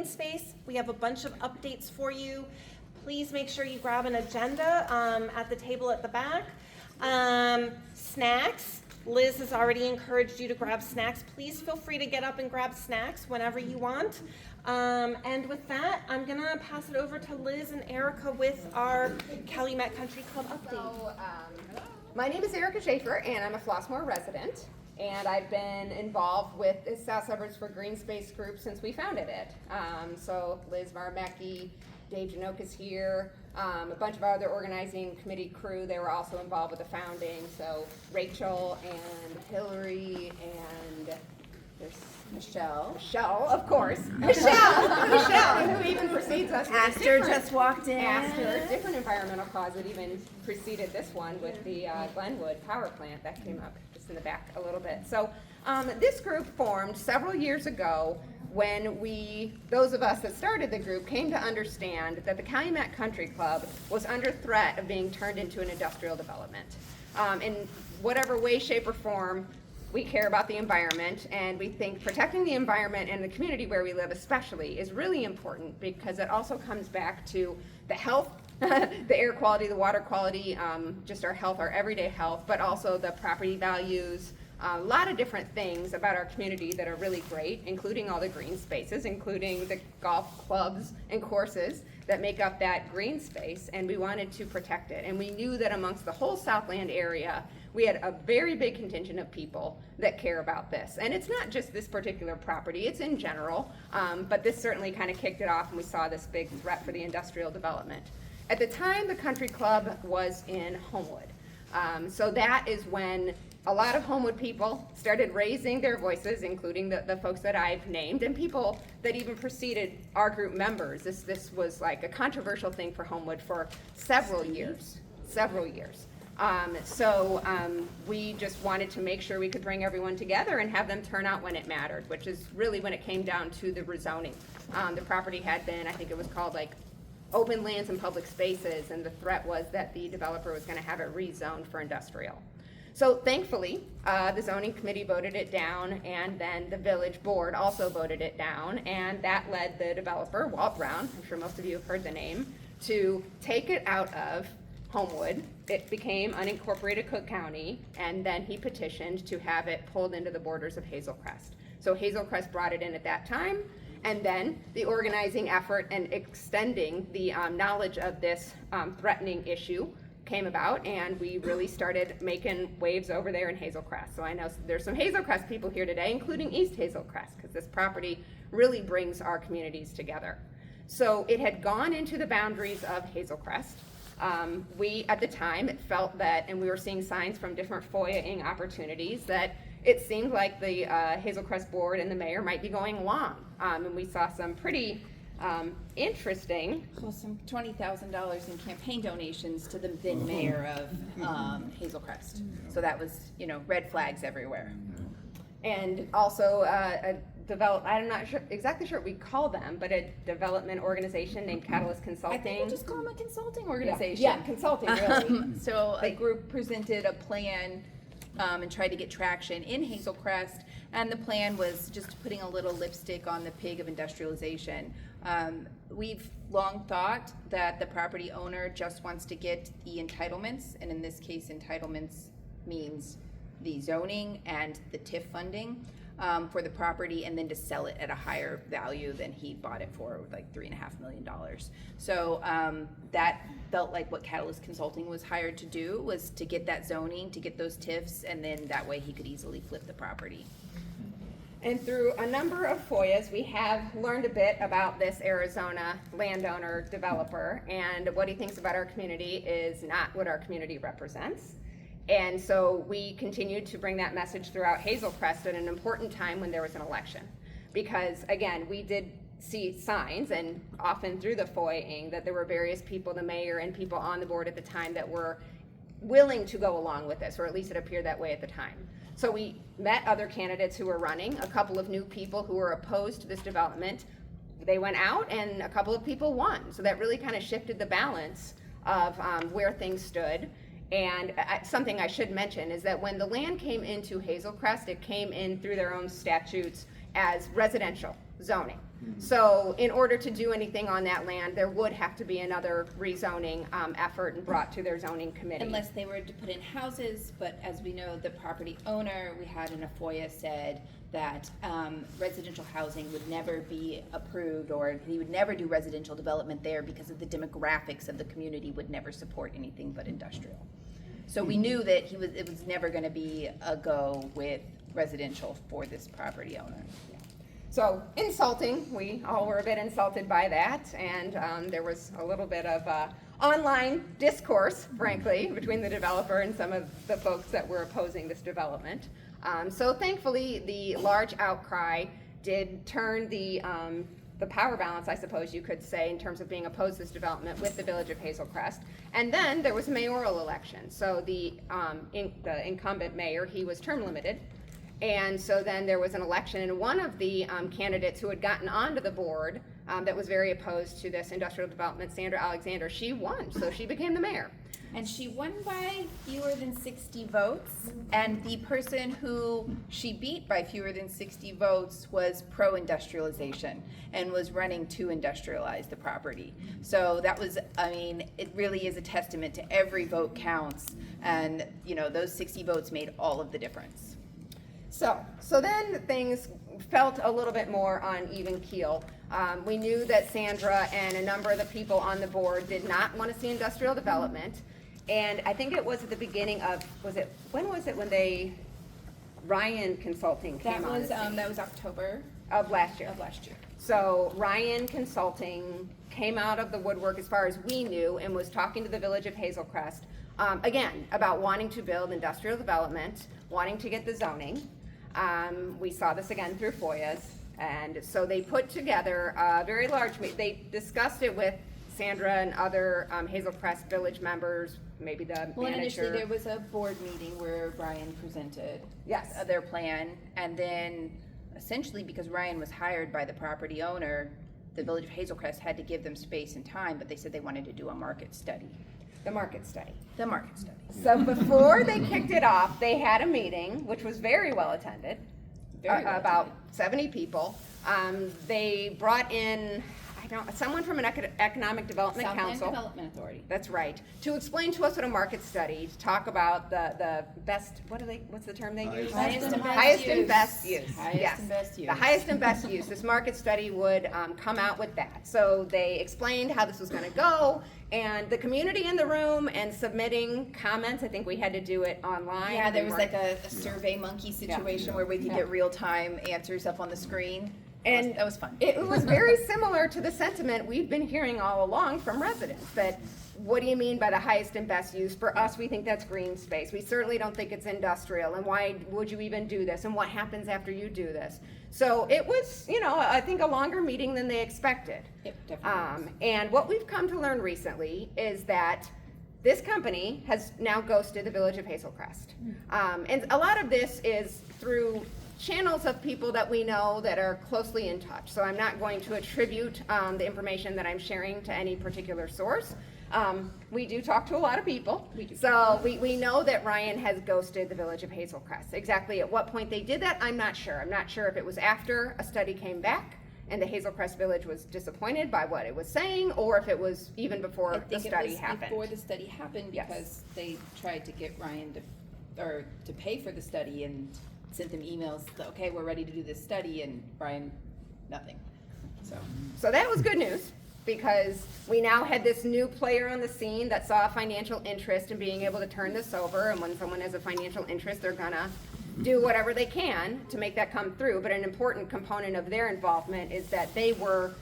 Greenspace. We have a bunch of updates for you. Please make sure you grab an agenda at the table at the back. Snacks. Liz has already encouraged you to grab snacks. Please feel free to get up and grab snacks whenever you want. And with that, I'm gonna pass it over to Liz and Erica with our Calumet Country Club update. So, my name is Erica Schaefer, and I'm a Flossmoor resident. And I've been involved with the South Suburbs for Greenspace group since we founded it. So Liz Varmecki, Dave Janoka is here, a bunch of our other organizing committee crew, they were also involved with the founding. So Rachel and Hillary and there's Michelle, of course. Michelle, who even precedes us. Aster just walked in. Aster, different environmental cause that even preceded this one with the Glenwood power plant that came up just in the back a little bit. So this group formed several years ago when those of us that started the group came to understand that the Calumet Country Club was under threat of being turned into an industrial development. In whatever way, shape, or form, we care about the environment, and we think protecting the environment and the community where we live especially is really important because it also comes back to the health, the air quality, the water quality, just our health, our everyday health, but also the property values, a lot of different things about our community that are really great, including all the green spaces, including the golf clubs and courses that make up that green space, and we wanted to protect it. And we knew that amongst the whole Southland area, we had a very big contingent of people that care about this. And it's not just this particular property, it's in general, but this certainly kind of kicked it off, and we saw this big threat for the industrial development. At the time, the country club was in Homewood. So that is when a lot of Homewood people started raising their voices, including the folks that I've named, and people that even preceded our group members. This was like a controversial thing for Homewood for several years. We just wanted to make sure we could bring everyone together and have them turn out when it mattered, which is really when it came down to the rezoning. The property had been, I think it was called like open lands and public spaces, and the threat was that the developer was going to have it rezoned for industrial. So thankfully, the zoning committee voted it down, and then the village board also voted it down, and that led the developer, Walt Brown, I'm sure most of you have heard the name, to take it out of Homewood. It became unincorporated Cook County, and then he petitioned to have it pulled into the borders of Hazel Crest. So Hazel Crest brought it in at that time, and then the organizing effort and extending the knowledge of this threatening issue came about, and we really started making waves over there in Hazel Crest. So I know there's some Hazel Crest people here today, including East Hazel Crest, because this property really brings our communities together. So it had gone into the boundaries of Hazel Crest. We, at the time, felt that, and we were seeing signs from different FOIA-ing opportunities, that it seemed like the Hazel Crest board and the mayor might be going along. And we saw some pretty interesting. Well, some $20,000 in campaign donations to the then mayor of Hazel Crest. So that was, red flags everywhere. And also I'm not exactly sure what we call them, but a development organization named Catalyst Consulting. I think we'll just call them a consulting organization. Yeah, consulting, really. So a group presented a plan and tried to get traction in Hazel Crest, and the plan was just putting a little lipstick on the pig of industrialization. We've long thought that the property owner just wants to get the entitlements, and in this case, entitlements means the zoning and the TIF funding for the property, and then to sell it at a higher value than he bought it for, with like $3.5 million. So that felt like what Catalyst Consulting was hired to do, was to get that zoning, to get those TIFs, and then that way he could easily flip the property. And through a number of FOIAs, we have learned a bit about this Arizona landowner developer, and what he thinks about our community is not what our community represents. And so we continued to bring that message throughout Hazel Crest at an important time when there was an election. Because again, we did see signs, and often through the FOIA-ing, that there were various people, the mayor and people on the board at the time, that were willing to go along with this, or at least it appeared that way at the time. So we met other candidates who were running, a couple of new people who were opposed to this development. They went out, and a couple of people won. So that really kind of shifted the balance of where things stood. And something I should mention is that when the land came into Hazel Crest, it came in through their own statutes as residential zoning. So in order to do anything on that land, there would have to be another rezoning effort and brought to their zoning committee. Unless they were to put in houses, but as we know, the property owner, we had in a FOIA said that residential housing would never be approved, or he would never do residential development there because of the demographics of the community would never support anything but industrial. So we knew that it was never gonna be a go with residential for this property owner. So insulting, we all were a bit insulted by that, and there was a little bit of online discourse, frankly, between the developer and some of the folks that were opposing this development. So thankfully, the large outcry did turn the power balance, I suppose you could say, in terms of being opposed to this development with the Village of Hazel Crest. And then there was a mayoral election. So the incumbent mayor, he was term limited. And so then there was an election, and one of the candidates who had gotten onto the board that was very opposed to this industrial development, Sandra Alexander, she won, so she became the mayor. And she won by fewer than 60 votes, and the person who she beat by fewer than 60 votes was pro-industrialization and was running to industrialize the property. So that was, I mean, it really is a testament to every vote counts, and you know, those 60 votes made all of the difference. So then things felt a little bit more on even keel. We knew that Sandra and a number of the people on the board did not want to see industrial development. And I think it was at the beginning of, when Ryan Consulting came on the scene? That was October Of last year. of last year. So Ryan Consulting came out of the woodwork as far as we knew and was talking to the Village of Hazel Crest, again, about wanting to build industrial development, wanting to get the zoning. We saw this again through FOIAs, and so they put together a very large, they discussed it with Sandra and other Hazel Crest Village members, maybe the Well, and initially manager. there was a board meeting where Ryan presented Yes. their plan, and then essentially because Ryan was hired by the property owner, the Village of Hazel Crest had to give them space and time, but they said they wanted to do a market study. The market study. The market study. So before they kicked it off, they had a meeting, which was very well attended. Very well About 70 people. They brought in, someone from an economic development Southland council. Development Authority. That's right. To explain to us what a market study, to talk about the best, what's the term they use? Highest and best Highest use. and best use. Highest Yes. and best use. The highest and best use. This market study would come out with that. So they explained how this was gonna go, and the community in the room and submitting comments, I think we had to do it online. Yeah, there was They like a survey monkey situation where we could Yeah. get real-time answers up on the screen. And that was fun. It was very similar to the sentiment we've been hearing all along from residents, that what do you mean by the highest and best use? For us, we think that's green space. We certainly don't think it's industrial, and why would you even do this? And what happens after you do this? So it was, I think a longer meeting than they expected. Yep, definitely. And what we've come to learn recently is that this company has now ghosted the Village of Hazel Crest. And a lot of this is through channels of people that we know that are closely in touch. So I'm not going to attribute the information that I'm sharing to any particular source. We do talk to a lot of people. So we know that Ryan has ghosted the Village of Hazel Crest. Exactly at what point they did that, I'm not sure. I'm not sure if it was after a study came back and the Hazel Crest Village was disappointed by what it was saying, or if it was even before I the think it study was happened. before the study happened Yes. because they tried to get Ryan to pay for the study and sent them emails, okay, we're ready to do this study, and Ryan, nothing. So that was good news, because we now had this new player on the scene that saw a financial interest in being able to turn this over, and when someone has a financial interest, they're gonna do whatever they can to make that come through. But an important component of their involvement is that they weren't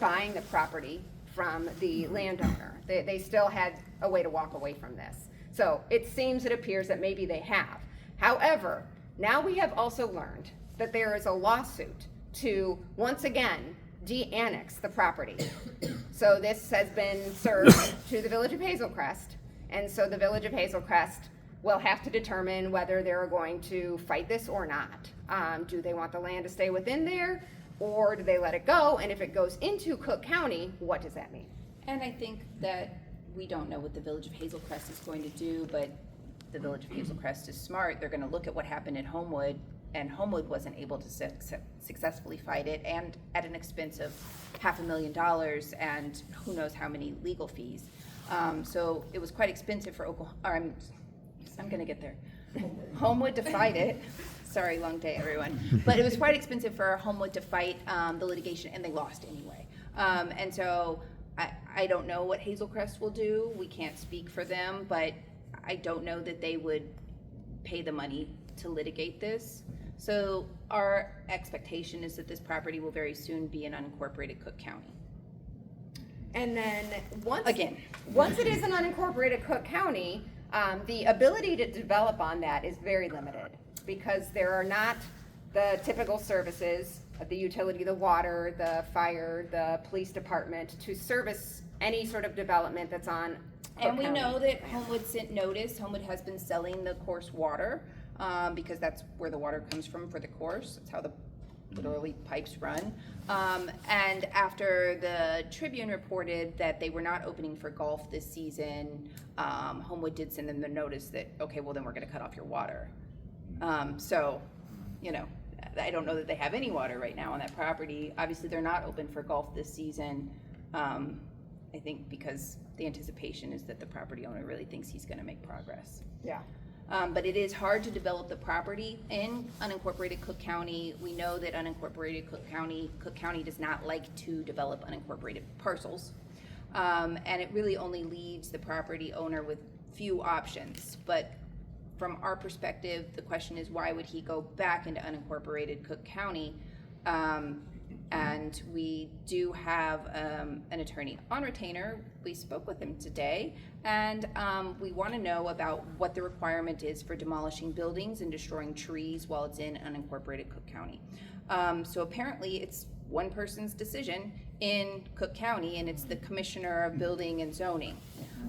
buying the property from the landowner. They still had a way to walk away from this. So it appears that maybe they have. However, now we have also learned that there is a lawsuit to, once again, de-annex the property. So this has been served to the Village of Hazel Crest, and so the Village of Hazel Crest will have to determine whether they're going to fight this or not. Do they want the land to stay within there, or do they let it go? And if it goes into Cook County, what does that mean? And I think that we don't know what the Village of Hazel Crest is going to do, but the Village of Hazel Crest is smart. They're gonna look at what happened in Homewood and Homewood wasn't able to successfully fight it, and at an expense of $500,000 and who knows how many legal fees. So it was quite expensive for Oklahoma, I'm gonna get there. Homewood to fight it. Sorry, long day, everyone. But it was quite expensive for Homewood to fight the litigation, and they lost anyway. And so I don't know what Hazel Crest will do. We can't speak for them, but I don't know that they would pay the money to litigate this. So our expectation is that this property will very soon be in unincorporated Cook County. And then once Again. it is an unincorporated Cook County, the ability to develop on that is very limited because there are not the typical services, the utility, the water, the fire, the police department to service any sort of development that's on Cook And we County know that land. Homewood sent notice. Homewood has been selling the course water because that's where the water comes from for the course. That's how the literally pipes run. And after the Tribune reported that they were not opening for golf this season, Homewood did send them the notice that, okay, well then we're gonna cut off your water. So, you know, I don't know that they have any water right now on that property. Obviously, they're not open for golf this season. I think because the anticipation is that the property owner really thinks he's gonna make progress. Yeah. But it is hard to develop the property in unincorporated Cook County. We know that unincorporated Cook County does not like to develop unincorporated parcels. And it really only leaves the property owner with few options. But from our perspective, the question is, why would he go back into unincorporated Cook County? And we do have an attorney on retainer. We spoke with him today, and we want to know about what the requirement is for demolishing buildings and destroying trees while it's in unincorporated Cook County. So apparently it's one person's decision in Cook County, and it's the Commissioner of Building and Zoning.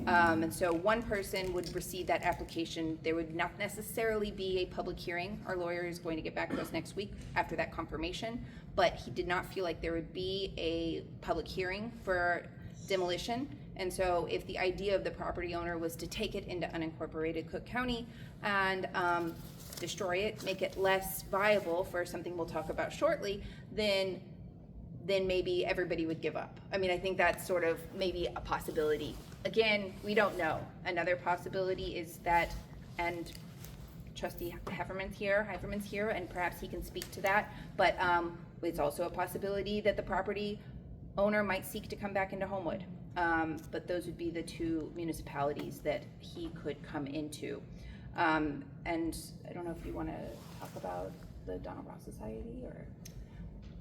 And so one person would receive that application. There would not necessarily be a public hearing. Our lawyer is going to get back to us next week after that confirmation, but he did not feel like there would be a public hearing for demolition. And so if the idea of the property owner was to take it into unincorporated Cook County and destroy it, make it less viable for something we'll talk about shortly, then maybe everybody would give up. I mean, I think that's sort of maybe a possibility. Again, we don't know. Another possibility is that, and Trustee Hefferman's here, and perhaps he can speak to that, but it's also a possibility that the property owner might seek to come back into Homewood. But those would be the two municipalities that he could come into. And I don't know if you want to talk about the Donald Ross Society or...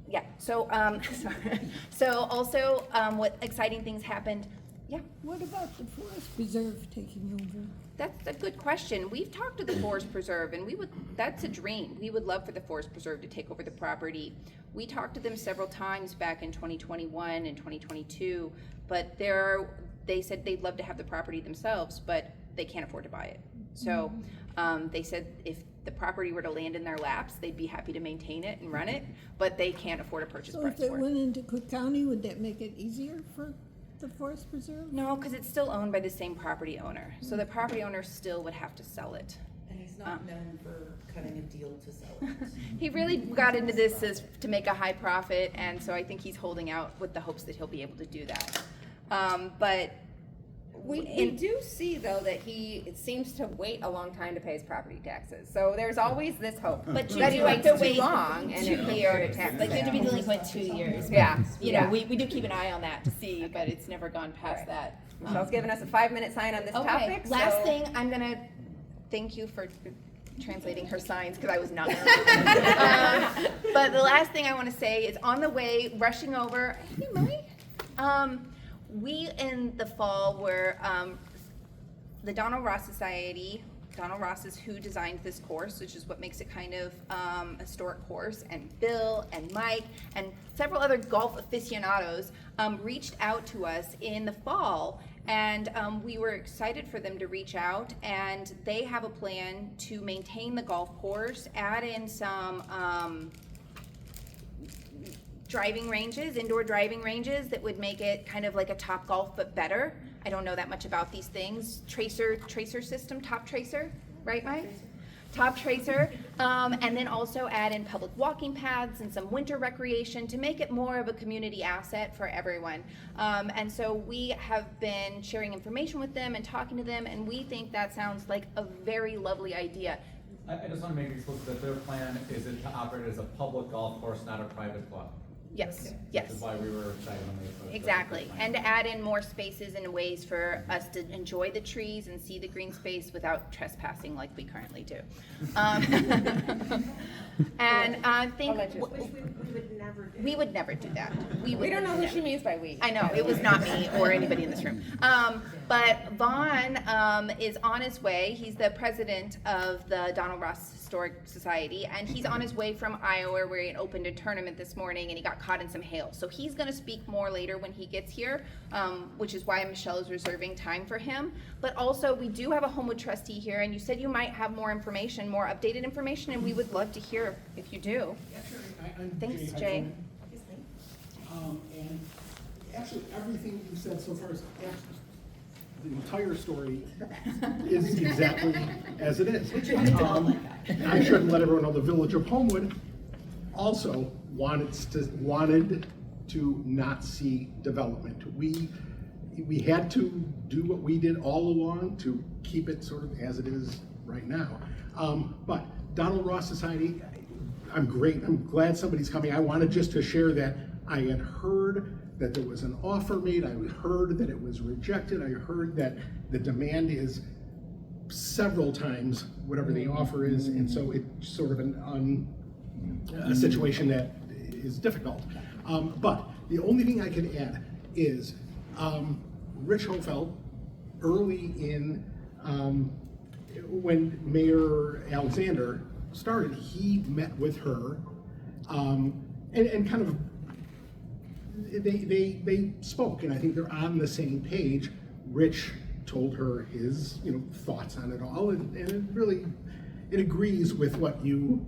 Yeah, so, sorry. So also, what exciting things happened? Yeah. What about the Forest Preserve taking over? That's a good question. We've talked to the Forest Preserve, and that's a dream. We would love for the Forest Preserve to take over the property. We talked to them several times back in 2021 and 2022, but they said they'd love to have the property themselves, but they can't afford to buy it. So they said if the property were to land in their laps, they'd be happy to maintain it and run it, but they can't afford a purchase So price if they for it. went into Cook County, would that make it easier for the Forest Preserve? No, because it's still owned by the same property owner. So the property owner still would have to sell it. And he's not known for cutting a deal to sell it. He really got into this as to make a high profit, and so I think he's holding out with the hopes that he'll be able to do that. But We do see, though, that it seems to wait a long time to pay his property taxes. So there's always this hope. But you that do he have waits to too wait long and 2 it years. tax Like you have to be bill. delinquent 2 years. But, Yeah. you know, we do keep an eye on that to see, but it's never gone past Right. that. Michelle's given us a 5-minute sign on this Okay, topic. last so- thing, I'm gonna thank you for translating her signs, because I was not. But the last thing I want to say is on the way, rushing over, hey, Millie. We in the fall were, the Donald Ross Society, Donald Ross is who designed this course, which is what makes it kind of a historic course, and Bill and Mike and several other golf aficionados reached out to us in the fall, and we were excited for them to reach out, and they have a plan to maintain the golf course, add in some driving ranges, indoor driving ranges that would make it kind of like a Top Golf but better. I don't know that much about these things. Tracer system, Top Tracer, right, Mike? top tracer, and then also add in public walking paths and some winter recreation to make it more of a community asset for everyone. And so we have been sharing information with them and talking to them, and we think that sounds like a very lovely idea. I just want to make it explicit that their plan is it to operate as a public golf course, not a private club. Yes, Which yes. is why we were excited when they approached us. Exactly, and to add in more spaces and ways for us to enjoy the trees and see the green space without trespassing like we currently do. And I think I'll let you- Which we would never do. we would never do that. We don't know who never. she means by we. I know, it was not me or anybody in this room. But Vaughn is on his way. He's the president of the Donald Ross Historic Society, and he's on his way from Iowa where he opened a tournament this morning and he got caught in some hail. So he's gonna speak more later when he gets here, which is why Michelle is reserving time for him. But also, we do have a Homewood trustee here, and you said you might have more information, more updated information, and we would love to hear if you do. I'm Thanks, Jay. Jay. And actually, everything you said so far is actually, the entire story is exactly as it is. I should let everyone know the Village of Homewood also wanted to not see development. We had to do what we did all along to keep it sort of as it is right now. But Donald Ross Society, I'm glad somebody's coming. I wanted just to share that I had heard that there was an offer made, I heard that it was rejected, I heard that the demand is several times whatever the offer is, and so it's sort of a situation that is difficult. But the only thing I can add is Rich Hofeld, early in, when Mayor Alexander started, he met with her and kind of they spoke, and I think they're on the same page. Rich told her his thoughts on it all, and it agrees with what you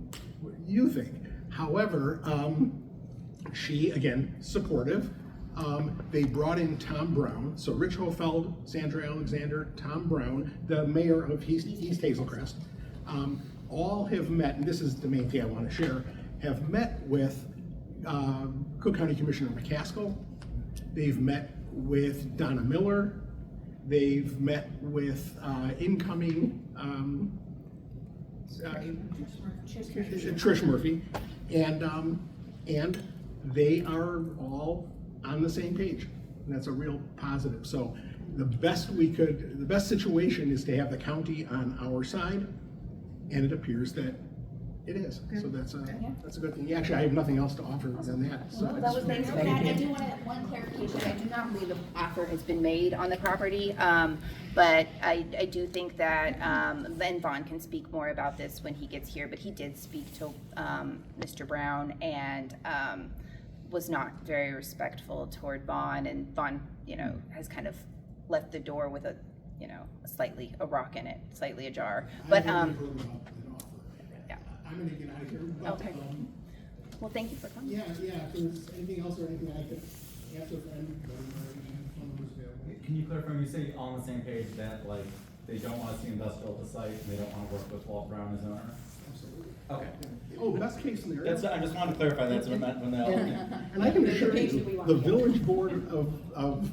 think. However, she again supportive. They brought in Tom Brown, so Rich Hofeld, Sandra Alexander, Tom Brown, the mayor of East Hazelcrest, all have met, and this is the main thing I want to share, have met with Cook County Commissioner McCaskill. They've met with Donna Miller. They've met with incoming Trish Murphy, and they are all on the same page. And that's a real positive. So the best situation is to have the county on our side, and it appears that it is. So that's a good thing. Actually, I have nothing else to offer than that. So Well, that was nice. I do want to have one clarification. I do not believe an offer has been made on the property, but I do think that, and Vaughn can speak more about this when he gets here, but he did speak to Mr. Brown and was not very respectful toward Vaughn, and Vaughn, has kind of left the door with a rock in it, slightly ajar. But yeah. I'm gonna get out of here. But, Okay. Well, thank you for coming. Yeah, if there's anything else or anything I could answer for Can you clarify, when you say all on the same page, that like they don't want to see industrial at the site and they don't want to work with Walt Brown as owner? Absolutely. Okay. Oh, best case scenario. I just wanted to clarify that's when that. And I can assure you, the village board of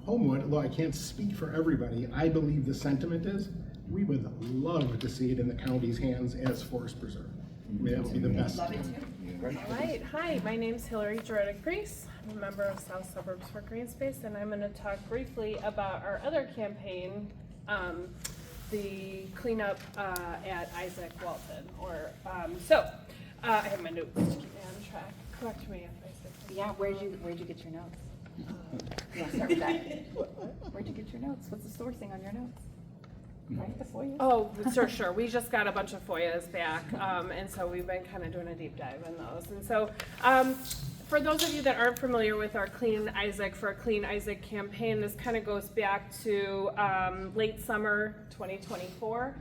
Homewood, although I can't speak for everybody, I believe the sentiment is, we would love to see it in the county's hands as forest preserve. I mean, that would be the best. Love it too. All right, hi, my name's Hillary Jordan-Priest. I'm a member of South Suburbs for Greenspace, and I'm going to talk briefly about our other campaign, the cleanup at Izaak, Walton. I have my notes to keep me on track. Correct me if I said something. Yeah, where'd you get your notes? You want to start with that? Where'd you get your notes? What's the sourcing on your notes? Right, the FOIA? Oh, sure. We just got a bunch of FOIAs back, and so we've been kind of doing a deep dive in those. And so, for those of you that aren't familiar with our Clean Izaak for a Clean Izaak campaign, this kind of goes back to late summer 2024.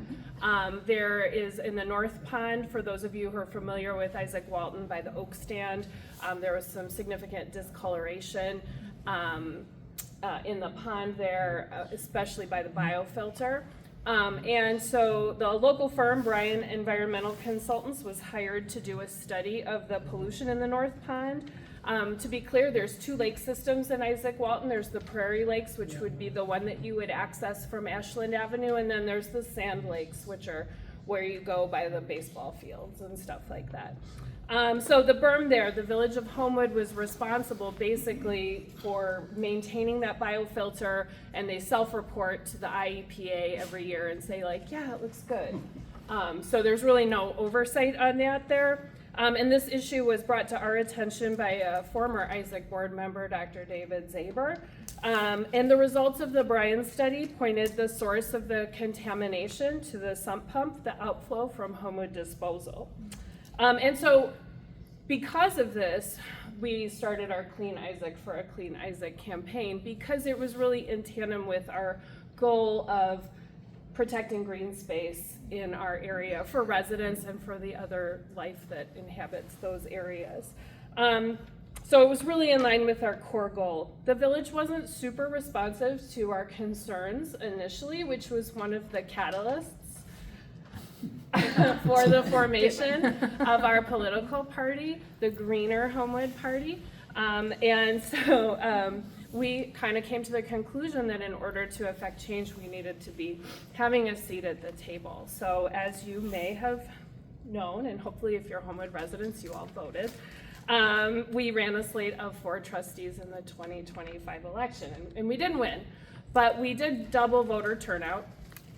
There is in the North Pond, for those of you who are familiar with Izaak Walton by the Oak Stand, there was some significant discoloration in the pond there, especially by the biofilter. And so the local firm, Bryan Environmental Consultants, was hired to do a study of the pollution in the North Pond. To be clear, there's two lake systems in Izaak Walton. There's the Prairie Lakes, which would be the one that you would access from Ashland Avenue, and then there's the Sand Lakes, which are where you go by the baseball fields and stuff like that. So the berm there, the Village of Homewood was responsible basically for maintaining that biofilter, and they self-report to the IEPA every year and say like, yeah, it looks good. So there's really no oversight on that there. And this issue was brought to our attention by a former Izaak board member, Dr. David Zaber. And the results of the Bryan study pointed the source of the contamination to the sump pump, the outflow from Homewood disposal. And so because of this, we started our Clean Izaak for a Clean Izaak campaign, because it was really in tandem with our goal of protecting green space in our area for residents and for the other life that inhabits those areas. So it was really in line with our core goal. The village wasn't super responsive to our concerns initially, which was one of the catalysts for the formation of our political party, the Greener Homewood Party. And so we kind of came to the conclusion that in order to affect change, we needed to be having a seat at the table. So as you may have known, and hopefully if you're Homewood residents, you all voted, we ran a slate of 4 trustees in the 2025 election, and we didn't win, but we did double voter turnout.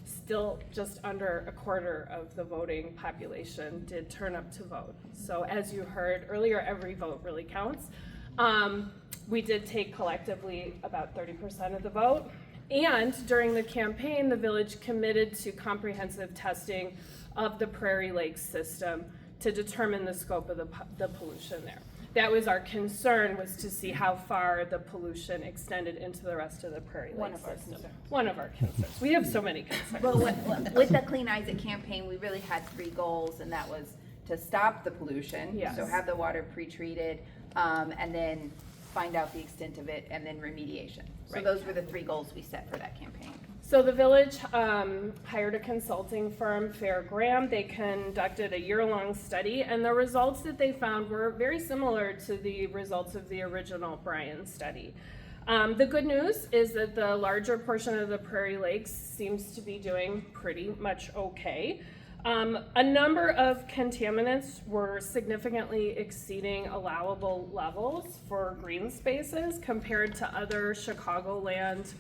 Still just under a quarter of the voting population did turn up to vote. So as you heard earlier, every vote really counts. We did take collectively about 30% of the vote. And during the campaign, the village committed to comprehensive testing of the Prairie Lakes system to determine the scope of the pollution there. That was our concern, was to see how far the pollution extended into the rest of the Prairie Lakes system. One of our concerns. We have so many concerns. Well, with the Clean Izaak campaign, we really had 3 goals, and that was to stop the pollution, Yes. so have the water pre-treated, and then find out the extent of it, and then remediation. So Right. those were the 3 goals we set for that campaign. So the village hired a consulting firm, Fair Graham. They conducted a year-long study, and the results that they found were very similar to the results of the original Bryan study. The good news is that the larger portion of the Prairie Lakes seems to be doing pretty much okay. A number of contaminants were significantly exceeding allowable levels for green spaces compared to other Chicagoland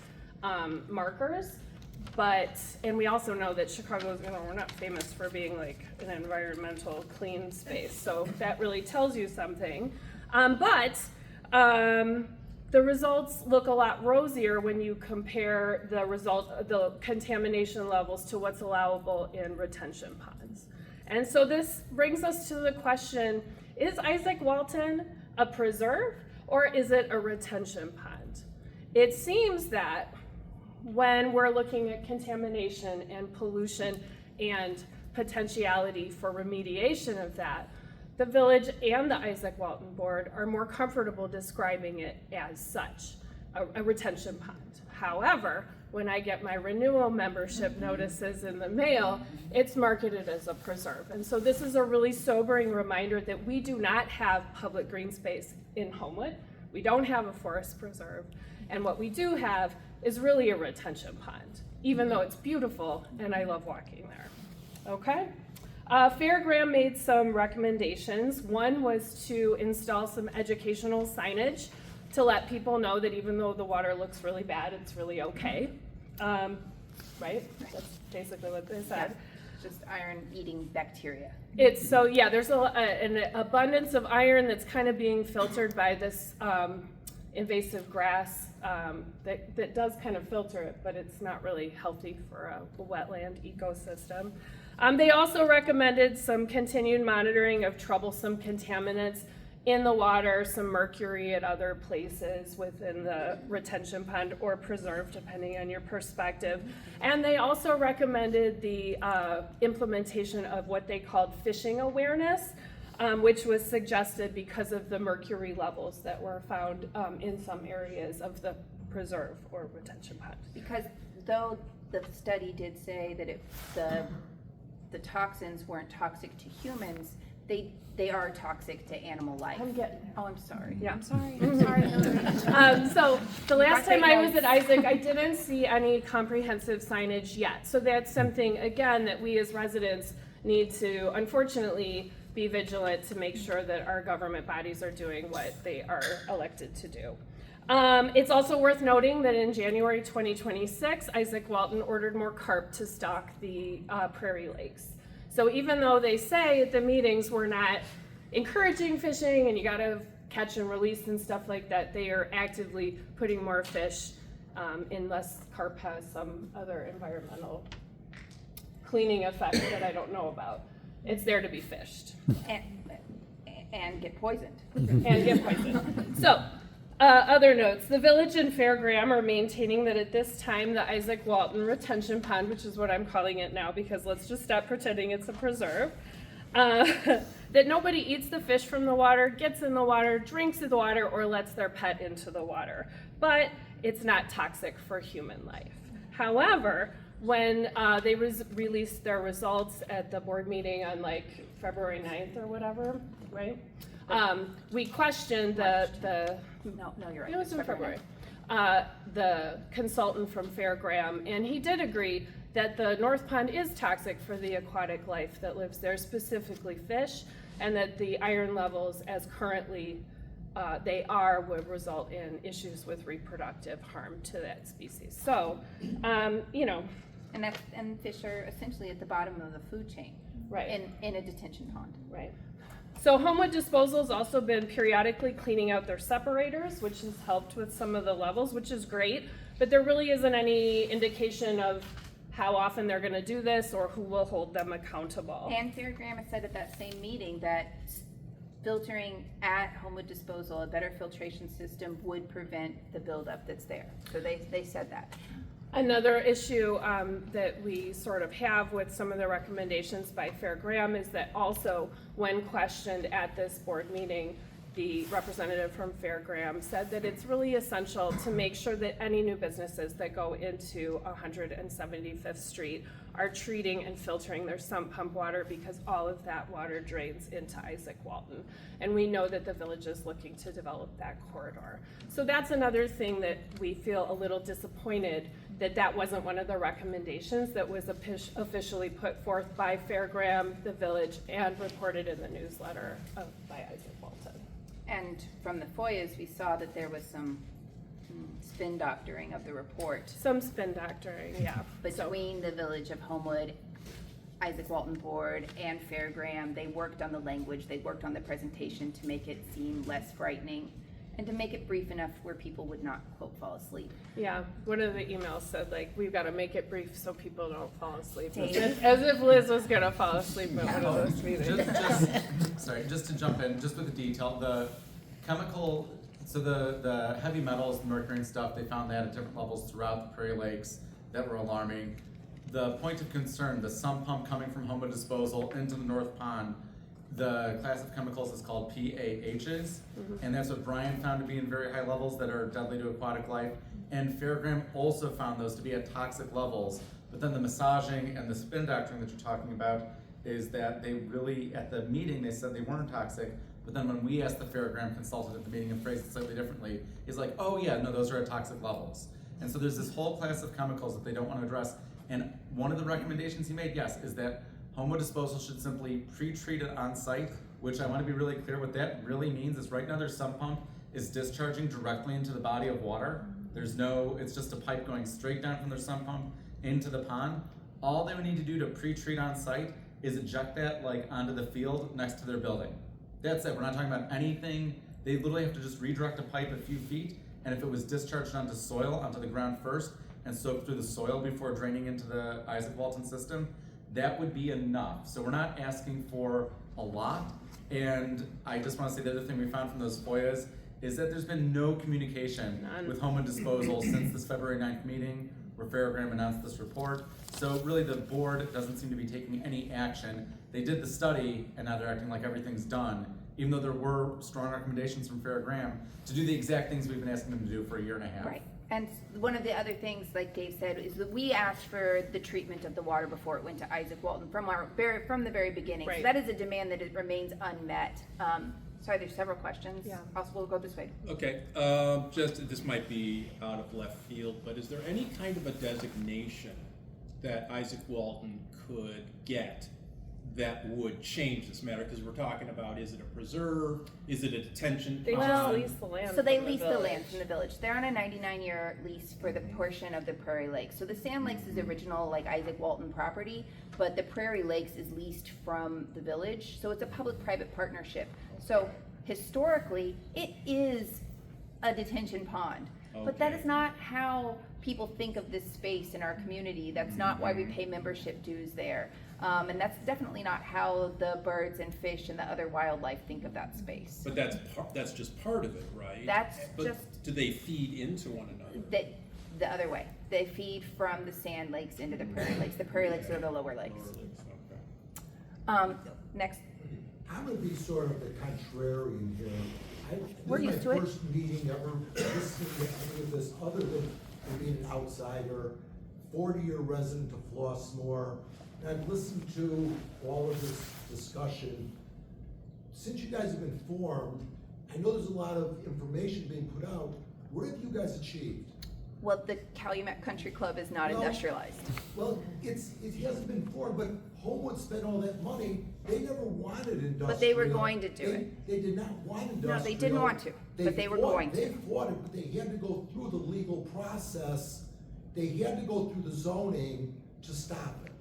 markers, and we also know that Chicago's, we're not famous for being like an environmental clean space, so that really tells you something. The results look a lot rosier when you compare the contamination levels to what's allowable in retention ponds. And so this brings us to the question, is Izaak Walton a preserve or is it a retention pond? It seems that when we're looking at contamination and pollution and potentiality for remediation of that, the village and the Izaak Walton board are more comfortable describing it as such, a retention pond. However, when I get my renewal membership notices in the mail, it's marketed as a preserve. And so this is a really sobering reminder that we do not have public green space in Homewood. We don't have a forest preserve. And what we do have is really a retention pond, even though it's beautiful and I love walking there. Okay? Fair Graham made some recommendations. One was to install some educational signage to let people know that even though the water looks really bad, it's really okay. Right? That's basically what they said. Just iron-eating bacteria. There's an abundance of iron that's kind of being filtered by this invasive grass that does kind of filter it, but it's not really healthy for a wetland ecosystem. They also recommended some continued monitoring of troublesome contaminants in the water, some mercury at other places within the retention pond or preserve, depending on your perspective. And they also recommended the implementation of what they called fishing awareness, which was suggested because of the mercury levels that were found in some areas of the preserve or retention pond. Because though the study did say that the toxins weren't toxic to humans, they are toxic to animal life. I'm getting there. Oh, I'm sorry. Yeah. I'm sorry. I'm sorry, Hillary. So the last time I was at Great Izaak, I didn't see any comprehensive signage yet. So that's something, again, that we as residents need to, unfortunately, be vigilant to make sure that our government bodies are doing what they are elected to do. It's also worth noting that in January 2026, Izaak Walton ordered more carp to stock the Prairie Lakes. So even though they say at the meetings we're not encouraging fishing and you gotta catch and release and stuff like that, they are actively putting more fish unless carp has some other environmental cleaning effect that I don't know about. It's there to be fished. And get poisoned. And get poisoned. So, other notes, the village and Fairgram are maintaining that at this time, the Izaak Walton retention pond, which is what I'm calling it now because let's just stop pretending it's a preserve, that nobody eats the fish from the water, gets in the water, drinks the water, or lets their pet into the water. But it's not toxic for human life. However, when they released their results at the board meeting on like February 9th or whatever, right? We questioned No, you're right. it was It's in February. The consultant from Fairgram, and he did agree that the North Pond is toxic for the aquatic life that lives there, specifically fish, and that the iron levels as currently they are would result in issues with reproductive harm to that species. So, you know. And fish are essentially at the bottom of the food chain. Right. In a detention pond. Right. So Homewood Disposal's also been periodically cleaning out their separators, which has helped with some of the levels, which is great, but there really isn't any indication of how often they're gonna do this or who will hold them accountable. And Fairgram has said at that same meeting that filtering at Homewood Disposal, a better filtration system would prevent the buildup that's there. So they said that. Another issue that we sort of have with some of the recommendations by Fairgram is that also when questioned at this board meeting, the representative from Fairgram said that it's really essential to make sure that any new businesses that go into 175th Street are treating and filtering their sump pump water because all of that water drains into Izaak Walton. And we know that the village is looking to develop that corridor. So that's another thing that we feel a little disappointed that wasn't one of the recommendations that was officially put forth by Fairgram, the village, and reported in the newsletter by Izaak Walton. And from the FOIAs, we saw that there was some spin doctoring of the report Some spin doctoring, yeah. between the Village of Homewood, Izaak Walton Board, and Fairgram. They worked on the language, they worked on the presentation to make it seem less frightening and to make it brief enough where people would not, quote, fall asleep. Yeah, one of the emails said, like, we've got to make it brief so people don't fall asleep. Dave? As if Liz was going to fall asleep at one of those meetings. Just to jump in, just with the detail, the chemical, so the heavy metals, the mercury and stuff, they found that at different levels throughout the Prairie Lakes that were alarming. The point of concern, the sump pump coming from Homewood Disposal into the North Pond, the class of chemicals is called PAHs, and that's what Brian found to be in very high levels that are deadly to aquatic life. And Fairgram also found those to be at toxic levels. But then the massaging and the spin doctoring that you're talking about is that they really, at the meeting, they said they weren't toxic, but then when we asked the Fairgram consultant at the meeting and phrased it slightly differently, he's like, oh yeah, no, those are at toxic levels. And so there's this whole class of chemicals that they don't want to address. And one of the recommendations he made, yes, is that Homewood Disposal should simply pre-treat it on site, which I want to be really clear what that really means is right now their sump pump is discharging directly into the body of water. There's no, it's just a pipe going straight down from their sump pump into the pond. All they would need to do to pre-treat on site is eject that like onto the field next to their building. That's it, we're not talking about anything. They literally have to just redirect a pipe a few feet, and if it was discharged onto soil, onto the ground first, and soaked through the soil before draining into the Izaak Walton system, that would be enough. So we're not asking for a lot. And I just want to say the other thing we found from those FOIAs is that there's been no communication with Homewood Disposal since this February 9th meeting where Fairgram announced this report. So really the board doesn't seem to be taking any action. They did the study and now they're acting like everything's done. even though there were strong recommendations from Farrah Graham, to do the exact things we've been asking them to do for a year and a half. Right. And one of the other things, like Dave said, is that we asked for the treatment of the water before it went to Izaak Walton from the very beginning. Right. So that is a demand that it remains unmet. Sorry, there's several questions. Yeah. Also, we'll go this way. Okay, this might be out of left field, but is there any kind of a designation that Izaak Walton could get that would change this matter? Because we're talking about, is it a preserve? Is it a detention They pond? just lease the land. So they from the lease the village. land from the village. They're on a 99-year lease for the portion of the Prairie Lakes. So the Sand Lakes is original, like Izaak Walton property, but the Prairie Lakes is leased from the village. So it's a public-private partnership. So historically, it is a detention pond. But that Okay. is not how people think of this space in our community. That's not why we pay membership dues there. And that's definitely not how the birds and fish and the other wildlife think of that space. But that's just part of it, right? That's But just- do they feed into one another? The other way. They feed from the Sand Lakes into the Prairie Lakes. The Prairie Lakes are the lower lakes. Lower lakes, okay. Next. I'm gonna be sort of the contrarian here. We're used to it. This is my first meeting ever listening to any of this, other than being an outsider, 40-year resident of Flossmoor. And I've listened to all of this discussion. Since you guys have been formed, I know there's a lot of information being put out. What have you guys achieved? Well, the Calumet Country Club is not Well- industrialized. Well, it hasn't been formed, but Homewood spent all that money. They never wanted industrial. But they were going to do it. They did not want industrial. No, they didn't want to, but they were going to. They fought it, but they had to go through the legal process. They had to go through the zoning to stop it.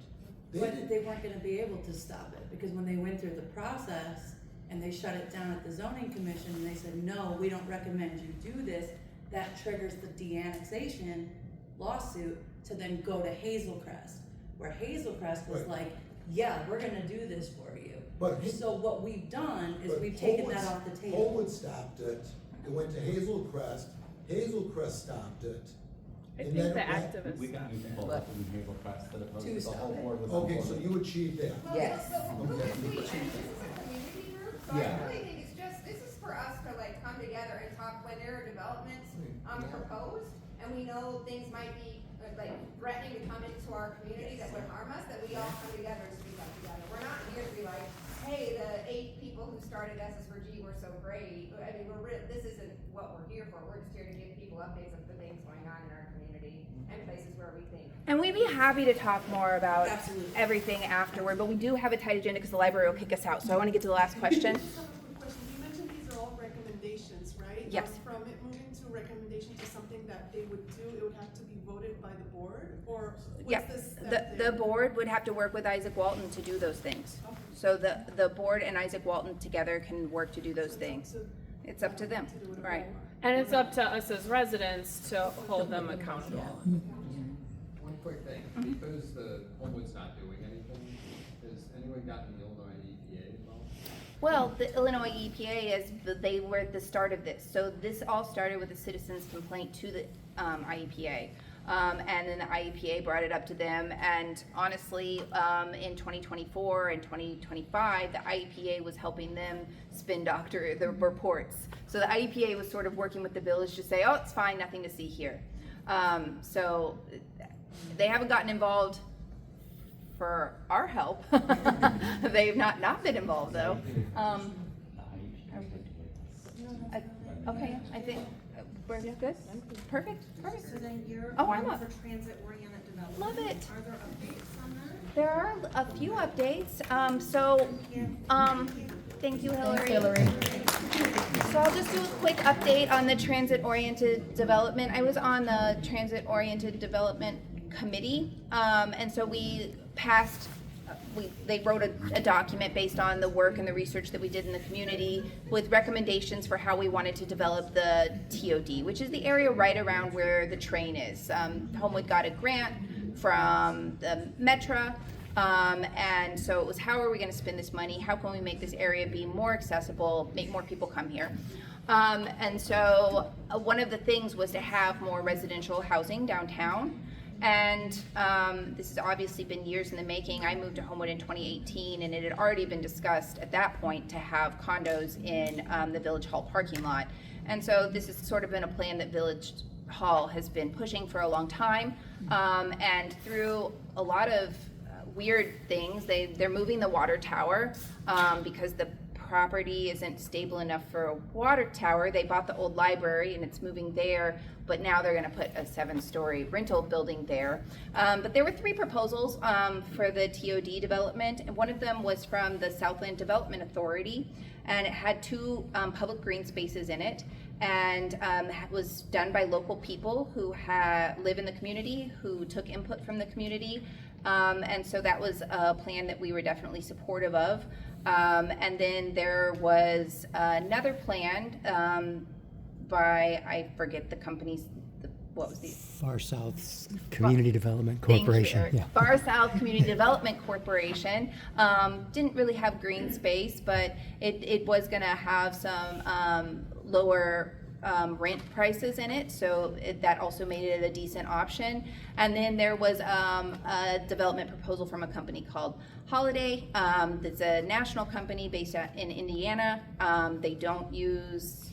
But they weren't gonna be able to stop it, because when they went through the process and they shut it down at the zoning commission, and they said, no, we don't recommend you do this, that triggers the de-annexation lawsuit to then go to Hazelcrest, where Hazelcrest was Right. like, yeah, we're gonna do this for you. But- So what we've done is But we've taken that Homewood- off the table. Homewood stopped it. It went to Hazelcrest. Hazelcrest stopped it. I And think then the it went- activists. We got new people up in Hazel Crest that Two opposed the whole stop it. board was on Okay, board. so you achieved that. Yes. Okay. This is a community group, so I Yeah. really think it's just, this is for us to like come together and talk when there are developments, proposed, and we know things might be like threatening to come into our community that would harm us, that we all come together and speak up together. We're not here to be like, hey, the 8 people who started SSG were so great. I mean, this isn't what we're here for. We're just here to give people updates of the things going on in our community and places where we think. And we'd be happy to talk more about Absolutely. everything afterward, but we do have a tight agenda because the library will kick us out. So I want to get to the last question. Just have a quick question. You mentioned these are all recommendations, right? Yes. From it moving to recommendation to something that they would do, it would have to be voted by the board, or Yeah, what's this? the board would have to work with Izaak Walton to do those things. So the board and Izaak Walton together can work to do those things. It's up to them, right? And it's up to us as residents to hold them accountable. One quick thing, because the Homewood's not doing anything, has anyone gotten the Illinois EPA involved? Well, the Illinois EPA they were at the start of this. So this all started with a citizen's complaint to the IEPA. And then the IEPA brought it up to them, and honestly, in 2024 and 2025, the IEPA was helping them spin doctor the reports. So the IEPA was sort of working with the village to say, oh, it's fine, nothing to see here. So they haven't gotten involved for our help. They've not been involved though. Okay, I think we're good. Perfect. So then you're Oh, I'm on up. for transit-oriented development. Love it. Are there updates on that? There are a few updates. Thank you, Hillary. So I'll just do a quick update on the transit-oriented development. I was on the transit-oriented development committee, and so we passed. They wrote a document based on the work and the research that we did in the community with recommendations for how we wanted to develop the TOD, which is the area right around where the train is. Homewood got a grant from the Metra, and so it was, how are we going to spend this money? How can we make this area be more accessible, make more people come here? And so one of the things was to have more residential housing downtown. And this has obviously been years in the making. I moved to Homewood in 2018, and it had already been discussed at that point to have condos in the Village Hall parking lot. And so this has sort of been a plan that Village Hall has been pushing for a long time. And through a lot of weird things, they're moving the water tower because the property isn't stable enough for a water tower. They bought the old library and it's moving there, but now they're gonna put a 7-story rental building there. But there were 3 proposals for the TOD development, and one of them was from the Southland Development Authority, and it had 2 public green spaces in it, and was done by local people who live in the community, who took input from the community. And so that was a plan that we were definitely supportive of. And then there was another plan by, I forget the company's, what was the? Far South Community Development Thank you, Corporation. Eric. Far South Community Development Corporation. Didn't really have green space, but it was gonna have some lower rent prices in it, so that also made it a decent option. And then there was a development proposal from a company called Holiday. That's a national company based in Indiana. They don't use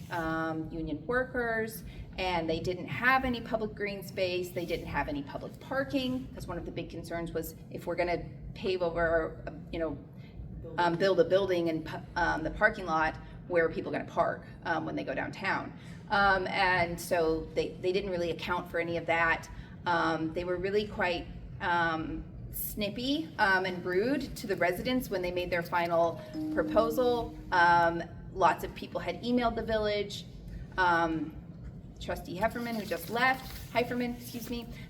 union workers, and they didn't have any public green space. They didn't have any public parking, because one of the big concerns was if we're gonna pave over, build a building and the parking lot, where are people gonna park when they go downtown? And so they didn't really account for any of that. They were really quite snippy and rude to the residents when they made their final proposal. Lots of people had emailed the village. Trustee Heiferman, who just left,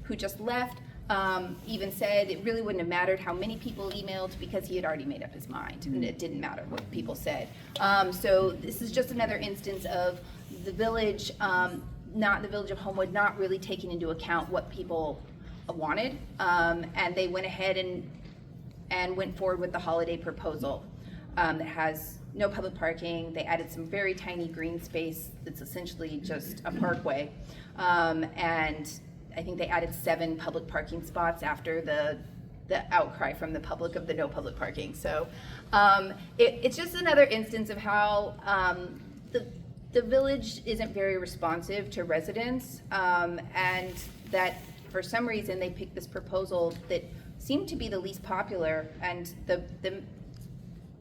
who just left, even said it really wouldn't have mattered how many people emailed because he had already made up his mind, and it didn't matter what people said. So this is just another instance of the village, not the Village of Homewood, not really taking into account what people wanted, and they went ahead and went forward with the Holiday proposal that has no public parking. They added some very tiny green space that's essentially just a parkway, and I think they added 7 public parking spots after the outcry from the public of the no public parking. So it's just another instance of how the village isn't very responsive to residents, and that for some reason they picked this proposal that seemed to be the least popular, and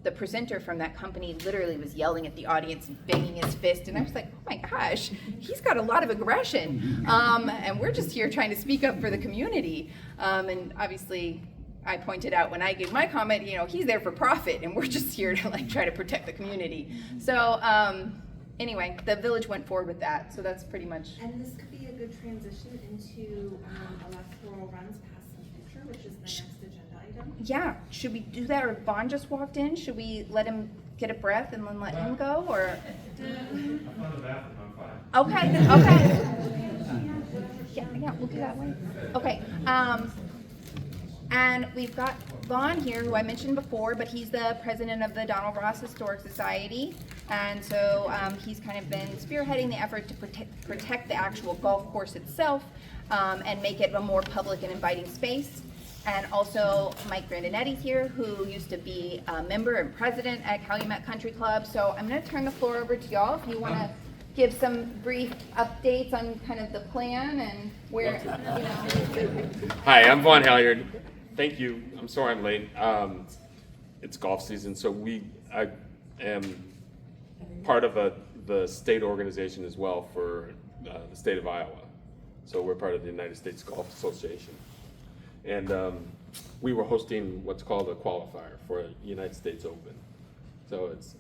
the presenter from that company literally was yelling at the audience and banging his fist, and I was like, oh my gosh, he's got a lot of aggression, and we're just here trying to speak up for the community. And obviously I pointed out when I gave my comment, he's there for profit, and we're just here to try to protect the community. So anyway, the village went forward with that, so that's pretty much. And this could be a good transition into electoral runs past the future, which is the next agenda item. Yeah, should we do that, or Vaughn just walked in? Should we let him get a breath and then let him go, or? I'm on the bathroom, I'm fine. Okay. Yeah, we'll do that one. Okay, and we've got Vaughn here, who I mentioned before, but he's the president of the Donald Ross Historic Society, and so he's kind of been spearheading the effort to protect the actual golf course itself and make it a more public and inviting space. And also Mike Grandinetti's here, who used to be a member and president at Calumet Country Club. So I'm going to turn the floor over to y'all if you want to give some brief updates on kind of the plan and where, Hi, I'm Vaughn Halyard. Thank you. I'm sorry I'm late. It's golf season, so I am part of the state organization as well for the state of Iowa. So we're part of the United States Golf Association. And we were hosting what's called a qualifier for United States Open. So it's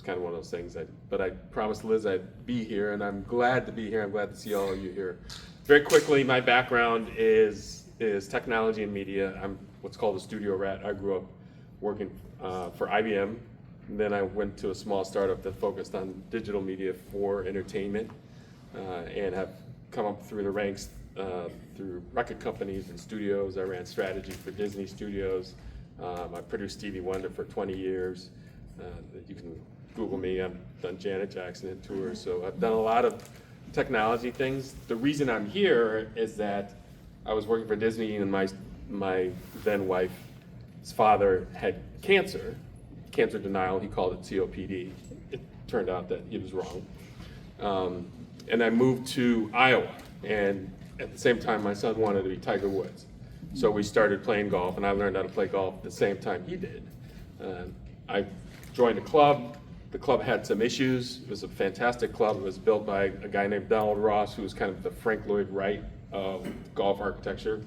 kind of one of those things. But I promised Liz I'd be here, and I'm glad to be here. I'm glad to see all of you here. Very quickly, my background is technology and media. I'm what's called a studio rat. I grew up working for IBM, and then I went to a small startup that focused on digital media for entertainment, and have come up through the ranks through record companies and studios. I ran strategy for Disney Studios. I produced Stevie Wonder for 20 years. You can Google me. I've done Janet Jackson and tours. So I've done a lot of technology things. The reason I'm here is that I was working for Disney, and my then wife's father had cancer denial. He called it COPD. It turned out that he was wrong. And I moved to Iowa, and at the same time, my son wanted to be Tiger Woods. So we started playing golf, and I learned how to play golf at the same time he did. I joined a club. The club had some issues. It was a fantastic club. It was built by a guy named Donald Ross, who was kind of the Frank Lloyd Wright of golf architecture.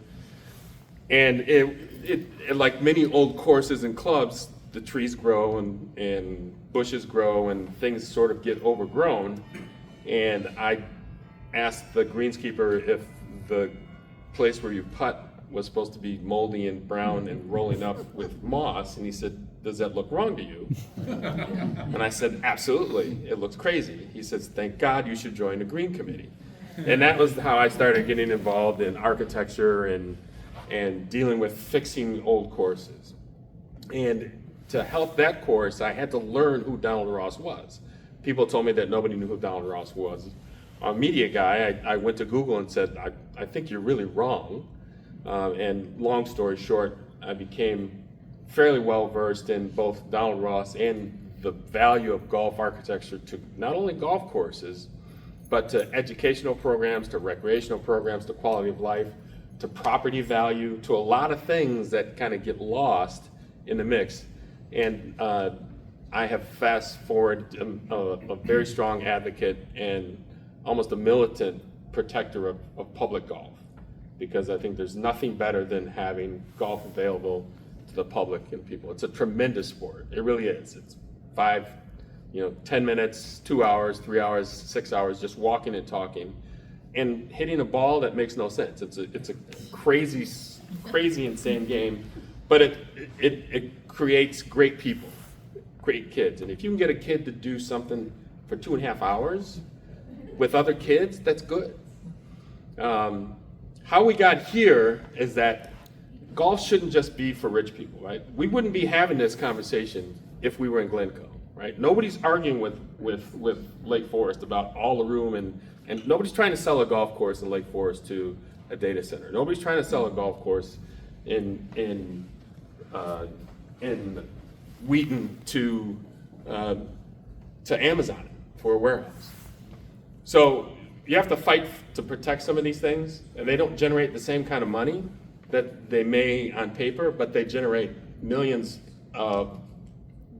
And it like many old courses and clubs, the trees grow and bushes grow and things sort of get overgrown. And I asked the greenskeeper if the place where you putt was supposed to be moldy and brown and rolling up with moss, and he said, "Does that look wrong to you?" And I said, "Absolutely, it looks crazy." He says, "Thank God you should join the green committee." And that was how I started getting involved in architecture and dealing with fixing old courses. And to help that course, I had to learn who Donald Ross was. People told me that nobody knew who Donald Ross was. A media guy, I went to Google and said, I think you're really wrong. And long story short, I became fairly well versed in both Donald Ross and the value of golf architecture to not only golf courses, but to educational programs, to recreational programs, to quality of life, to property value, to a lot of things that kind of get lost in the mix. And I have fast forward a very strong advocate and almost a militant protector of public golf, because I think there's nothing better than having golf available to the public and people. It's a tremendous sport. It really is. It's 10 minutes, 2 hours, 3 hours, 6 hours, just walking and talking and hitting a ball that makes no sense. It's a crazy, insane game, but it creates great people, great kids. And if you can get a kid to do something for 2.5 hours with other kids, that's good. How we got here is that golf shouldn't just be for rich people, right? We wouldn't be having this conversation if we were in Glencoe, right? Nobody's arguing with Lake Forest about all the room, and nobody's trying to sell a golf course in Lake Forest to a data center. Nobody's trying to sell a golf course in Wheaton to Amazon for a warehouse. So you have to fight to protect some of these things, and they don't generate the same kind of money that they may on paper, but they generate millions of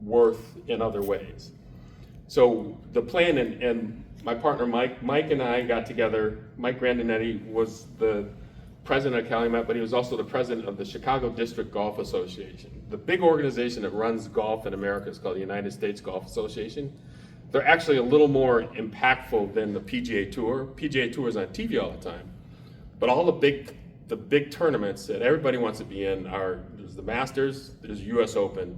worth in other ways. So the plan, and my partner Mike and I got together. Mike Grandinetti was the president of Calumet, but he was also the president of the Chicago District Golf Association. The big organization that runs golf in America is called the United States Golf Association. They're actually a little more impactful than the PGA Tour. PGA Tour is on TV all the time, but all the big tournaments that everybody wants to be in there's the Masters, there's US Open,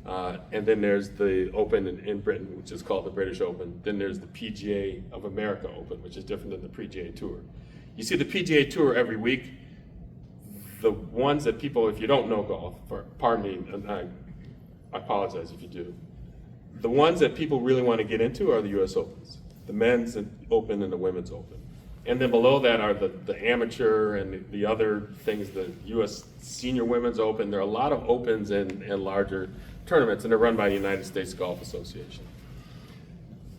and then there's the Open in Britain, which is called the British Open. Then there's the PGA of America Open, which is different than the PGA Tour. You see the PGA Tour every week. The ones that people, if you don't know golf, pardon me, I apologize if you do. The ones that people really want to get into are the US Opens, the men's Open and the women's Open. And then below that are the amateur and the other things, the US Senior Women's Open. There are a lot of opens and larger tournaments, and they're run by the United States Golf Association.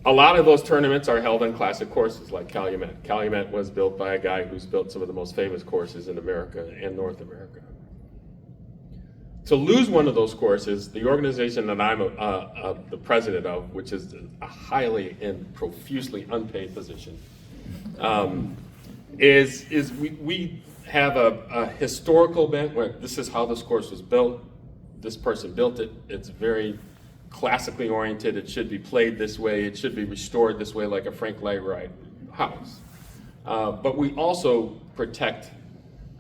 A lot of those tournaments are held on classic courses like Calumet. Calumet was built by a guy who's built some of the most famous courses in America and North America. To lose one of those courses, the organization that I'm the president of, which is a highly and profusely unpaid position, is we have a historical bent where this is how this course was built. This person built it. It's very classically oriented. It should be played this way. It should be restored this way, like a Frank Lloyd Wright house. But we also protect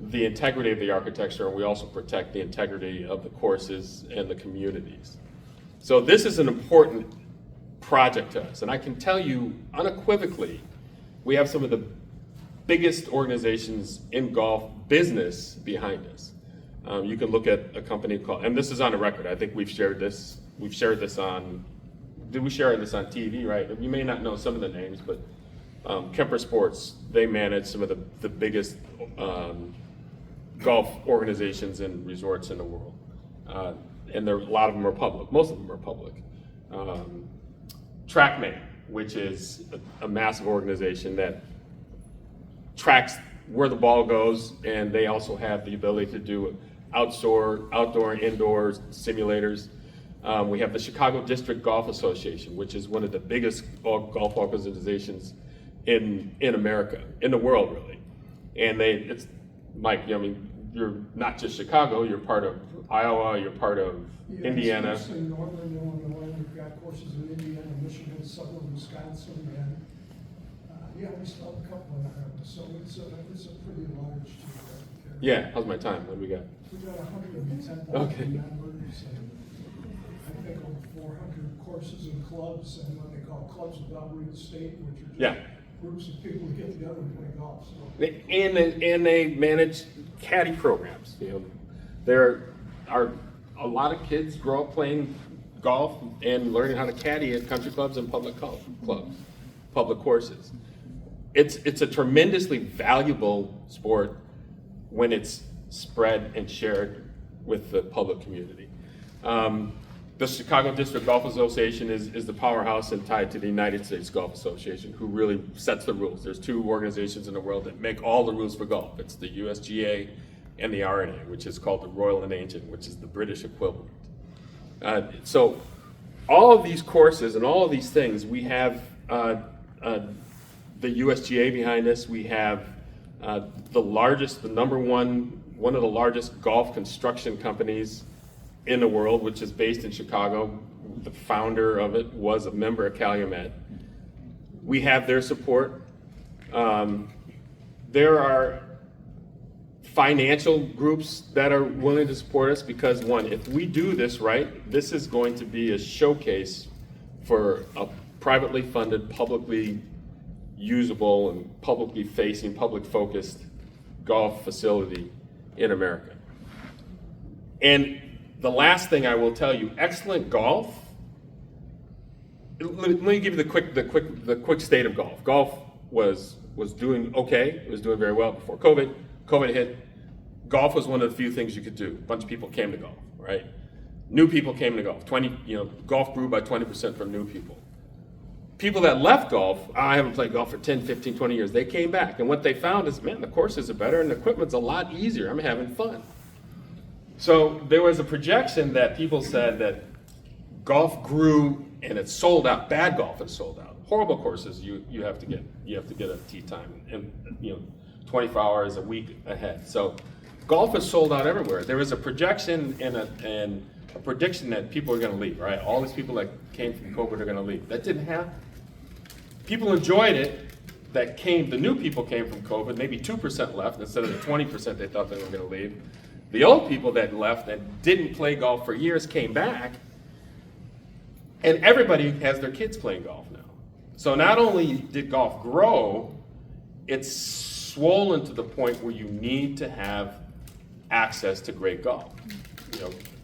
the integrity of the architecture, and we also protect the integrity of the courses and the communities. So this is an important project to us, and I can tell you unequivocally, we have some of the biggest organizations in golf business behind us. You can look at a company called, and this is on the record, I think we've shared this on, did we share this on TV, right? You may not know some of the names, but Kemper Sports, they manage some of the biggest golf organizations and resorts in the world. And a lot of them are public, most of them are public. TrackMan, which is a massive organization that tracks where the ball goes, and they also have the ability to do outdoor and indoor simulators. We have the Chicago District Golf Association, which is one of the biggest golf organizations in America, in the world really. And it's, Mike, I mean, you're not just Chicago, you're part of Iowa, you're part of Indiana. It's in northern Illinois, we've got courses in Indiana, Michigan, southern Wisconsin, and yeah, we still have a couple in Iowa, so it's a pretty large geographic area. Yeah, how's my time? What do we got? We've got 110,000 Okay. members, and I think over 400 courses and clubs, and what they call clubs without real estate, which are just groups of people who get together and play golf. So. And they manage caddy programs. You know, there are a lot of kids grow up playing golf and learning how to caddy at country clubs and public clubs, public courses. It's a tremendously valuable sport when it's spread and shared with the public community. The Chicago District Golf Association is the powerhouse and tied to the United States Golf Association, who really sets the rules. There's two organizations in the world that make all the rules for golf. It's the USGA and the RNA, which is called the Royal and Ancient, which is the British equivalent. So all of these courses and all of these things, we have the USGA behind us. We have one of the largest golf construction companies in the world, which is based in Chicago. The founder of it was a member of Calumet. We have their support. There are financial groups that are willing to support us because, one, if we do this right, this is going to be a showcase for a privately funded, publicly usable, and publicly facing, public focused golf facility in America. And the last thing I will tell you, excellent golf. Let me give you the quick state of golf. Golf was doing okay. It was doing very well before COVID. COVID hit. Golf was one of the few things you could do. A bunch of people came to golf, right? New people came to golf. Golf grew by 20% from new people. People that left golf, I haven't played golf for 10, 15, 20 years. They came back, and what they found is, man, the courses are better and the equipment's a lot easier. I'm having fun. So there was a projection that people said that golf grew and it's sold out. Bad golf is sold out. Horrible courses, you have to get a tee time and 24 hours a week ahead. So golf is sold out everywhere. There was a projection and a prediction that people are going to leave. Right, all these people that came from COVID are going to leave. That didn't happen. People enjoyed it. The new people came from COVID. Maybe 2% left instead of the 20% they thought they were going to leave. The old people that left that didn't play golf for years came back, and everybody has their kids playing golf now. So not only did golf grow, it's swollen to the point where you need to have access to great golf.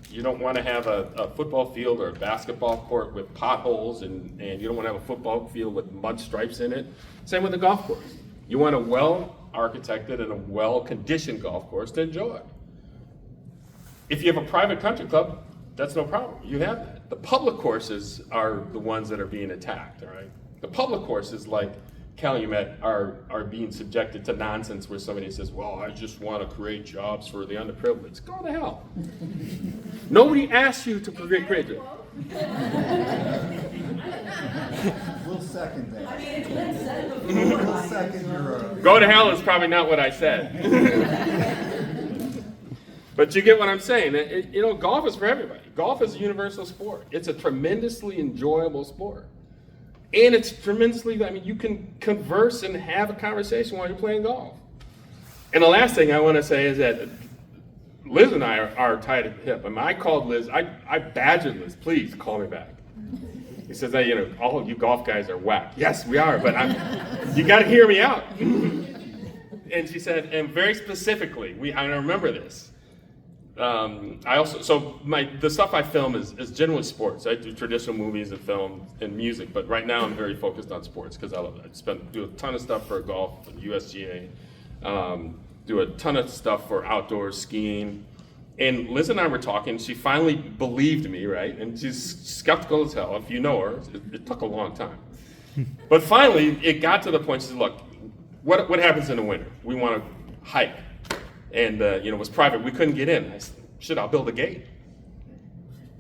You don't want to have a football field or a basketball court with potholes, and you don't want to have a football field with mud stripes in it. Same with the golf course. You want a well-architected and a well-conditioned golf course to enjoy. If you have a private country club, that's no problem. You have that. The public courses are the ones that are being attacked, all right? The public courses, like Calumet, are being subjected to nonsense where somebody says, well, I just want to create jobs for the underprivileged. Go to hell. Nobody asked you to create jobs. We'll second that. I mean, it's been said before. We'll second your. Go to hell is probably not what I said. But you get what I'm saying. Golf is for everybody. Golf is a universal sport. It's a tremendously enjoyable sport. And it's tremendously, you can converse and have a conversation while you're playing golf. And the last thing I want to say is that Liz and I are tied at the hip. I called Liz, I badgered Liz, please call me back. He says, hey, all of you golf guys are whack. Yes, we are, but you got to hear me out. And she said, and very specifically, I remember this. The stuff I film is generally sports. I do traditional movies and film and music, but right now I'm very focused on sports because I love it. I do a ton of stuff for golf and USGA. do a ton of stuff for outdoor skiing. And Liz and I were talking, she finally believed me, right? And she's skeptical as hell. If you know her, it took a long time. But finally, it got to the point, she said, look, what happens in the winter? We want to hike. And, it was private, we couldn't get in. I said, shit, I'll build a gate.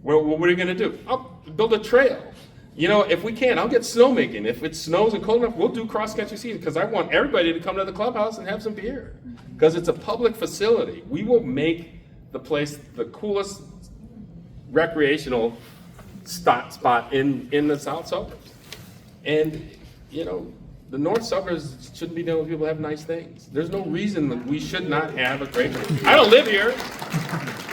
Well, what are you gonna do? I'll build a trail. If we can, I'll get snowmaking. If it snows and cold enough, we'll do cross-country skiing, because I want everybody to come to the clubhouse and have some beer. Because it's a public facility. We will make the place the coolest recreational spot in the South Suburbs. And, the North Suburbs shouldn't be the only people who have nice things. There's no reason that we should not have a great, I don't live here,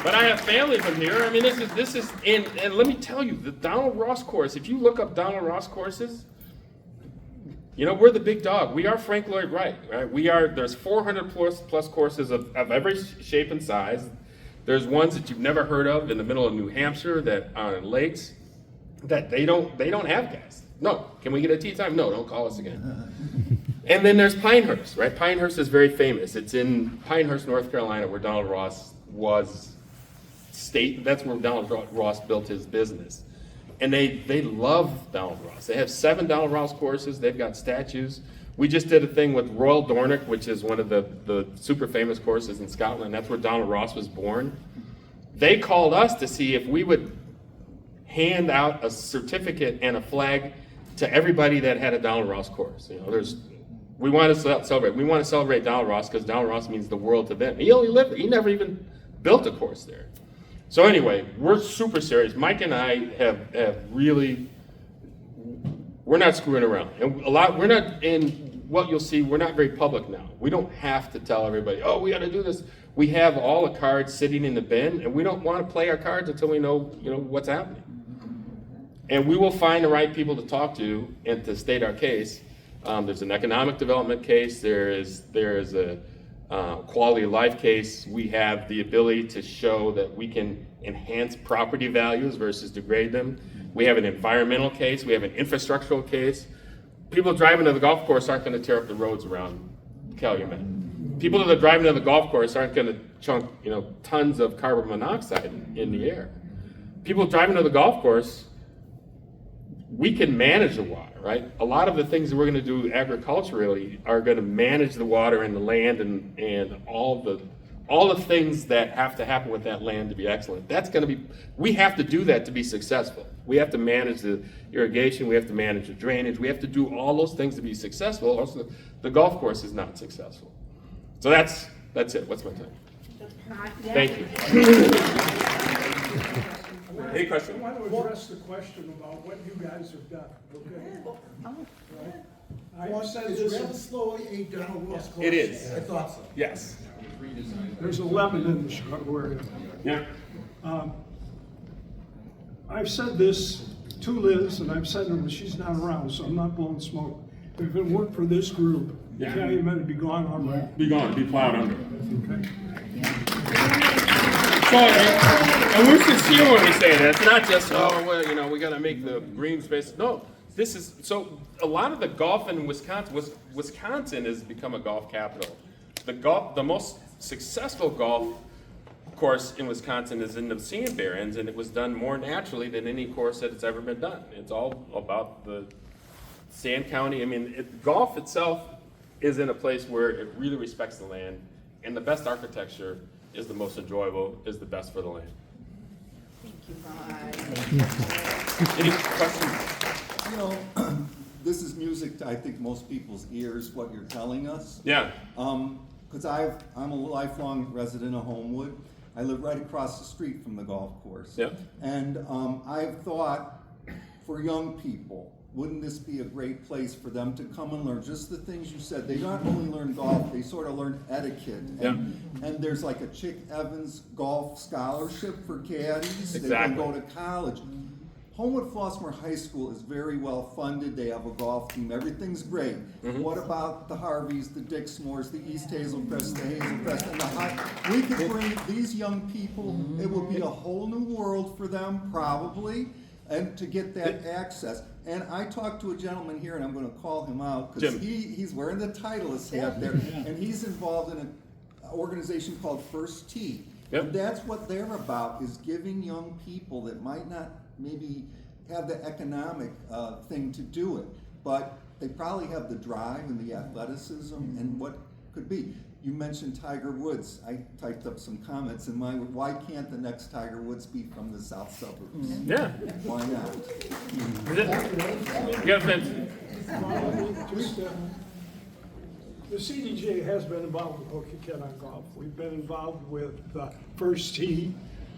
but I have family from here. I mean, this is, and let me tell you, the Donald Ross course, if you look up Donald Ross courses, we're the big dog. We are Frank Lloyd Wright, right? There's 400 plus courses of every shape and size. There's ones that you've never heard of in the middle of New Hampshire that are in lakes that they don't have gas. No, can we get a tea time? No, don't call us again. And then there's Pinehurst, right? Pinehurst is very famous. It's in Pinehurst, North Carolina, where Donald Ross was that's where Donald Ross built his business. And they love Donald Ross. They have 7 Donald Ross courses. They've got statues. We just did a thing with Royal Dornoch, which is one of the super famous courses in Scotland. That's where Donald Ross was born. They called us to see if we would hand out a certificate and a flag to everybody that had a Donald Ross course. We want to celebrate. We want to celebrate Donald Ross because Donald Ross means the world to them. He only lived there. He never even built a course there. So anyway, we're super serious. Mike and I have really, we're not screwing around. And we're not, in what you'll see, we're not very public now. We don't have to tell everybody, oh, we got to do this. We have all the cards sitting in the bin, and we don't want to play our cards until we know, what's happening. And we will find the right people to talk to and to state our case. There's an economic development case. There is a quality of life case. We have the ability to show that we can enhance property values versus degrade them. We have an environmental case. We have an infrastructural case. People driving to the golf course aren't going to tear up the roads around Calumet. People that are driving to the golf course aren't going to chunk, tons of carbon monoxide in the air. People driving to the golf course, we can manage the water, right? A lot of the things that we're going to do agriculturally are going to manage the water and the land and all the things that have to happen with that land to be excellent. We have to do that to be successful. We have to manage the irrigation, we have to manage the drainage, we have to do all those things to be successful. Also, the golf course is not successful. So that's it. What's my time? Thank you. Any question? I want to address the question about what you guys have done, okay? Right? I said Is this. Revel a Donald Ross course? It is. I thought so. Yes. There's 11 in the Chicago area. Yeah. I've said this to Liz, and I've said to her, she's not around, so I'm not blowing smoke. If it weren't for this group, Calumet would be gone already. Be gone, be plowed under. Okay. So, and we're sincere when we say that. It's not just, we got to make the Greenspace. No, this is, so a lot of the golf in Wisconsin has become a golf capital. The most successful golf course in Wisconsin is in the Sand Barrens, and it was done more naturally than any course that has ever been done. It's all about the Sand County. I mean, golf itself is in a place where it really respects the land, and the best architecture is the most enjoyable, is the best for the land. Thank you, Bob. Any questions? This is music to, I think, most people's ears, what you're telling us. Yeah. Because I'm a lifelong resident of Homewood. I live right across the street from the golf course. Yeah. And I've thought, for young people, wouldn't this be a great place for them to come and learn just the things you said? They not only learn golf, they sort of learn etiquette. And there's like a Chick Evans golf scholarship for caddies. Exactly. They can go to college. Homewood-Flossmoor High School is very well funded. They have a golf team. Everything's great. What about the Harveys, the Dixmoors, the East Hazelcrest, the Hazelcrest, and the High? We could bring these young people. It would be a whole new world for them, probably, and to get that access. And I talked to a gentleman here, and I'm going to call him out because he's wearing the Titleist hat there, and he's involved in organization called First Tee. Yep. And that's what they're about, is giving young people that might not maybe have the economic thing to do it, but they probably have the drive and the athleticism and what could be. You mentioned Tiger Woods. I typed up some comments in mine. Why can't the next Tiger Woods be from the south suburbs? Yeah. Why not? You got a fence. The CDJ has been involved with Hooky Kid on golf. We've been involved with First Tee,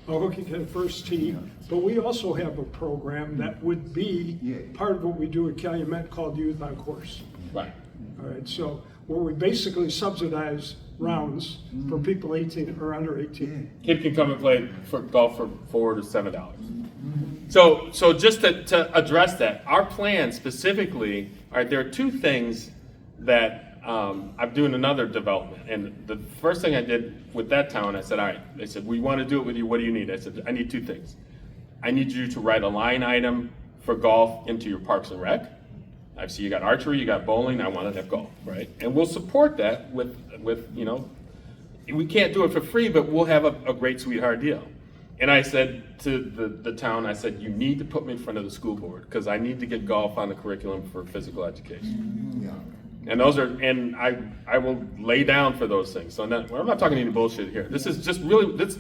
Hooky Kid First Tee, but we also have a program that would be part of what we do at Calumet called Youth on Course. Right. All right, so where we basically subsidize rounds for people 18 or under 18. Kid can come and play for golf for $4 to $7. So just to address that, our plan specifically, all right, there are two things that I'm doing another development. And the first thing I did with that town, I said, all right, they said, we want to do it with you. What do you need? I said, I need two things. I need you to write a line item for golf into your Parks and Rec. I see you got archery, you got bowling, I want to have golf, right? And we'll support that with you know, we can't do it for free, but we'll have a great sweetheart deal. And I said to the town, I said, you need to put me in front of the school board because I need to get golf on the curriculum for physical education. Yeah. And those are, and I will lay down for those things. So I'm not talking any bullshit here. This is just really, those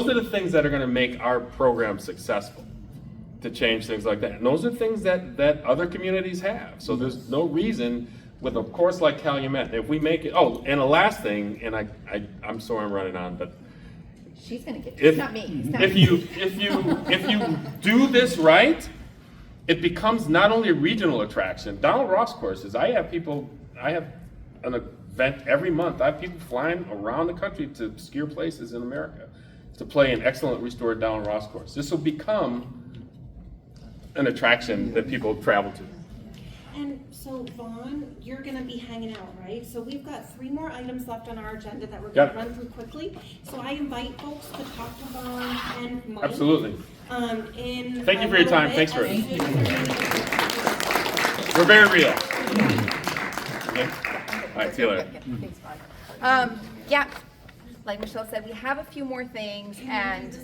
are the things that are going to make our program successful, to change things like that. And those are things that other communities have. So there's no reason with a course like Calumet, if we make it, oh, and a last thing, and I'm sorry I'm running on, but She's gonna get to it, not me. It's not if me. you do this right, it becomes not only a regional attraction. Donald Ross courses, I have an event every month. I have people flying around the country to obscure places in America to play an excellent restored Donald Ross course. This will become an attraction that people travel to. And so Vaughn, you're gonna be hanging out, right? So we've got 3 more items left on our agenda that we're gonna Yep. run through quickly. So I invite folks to talk to Vaughn and Mike. Absolutely. Thank you for your a time. little Thanks for bit it. as We're very real. Okay. All right, see you later. Thanks, Vaughn. Yeah, like Michelle said, we have a few more things, and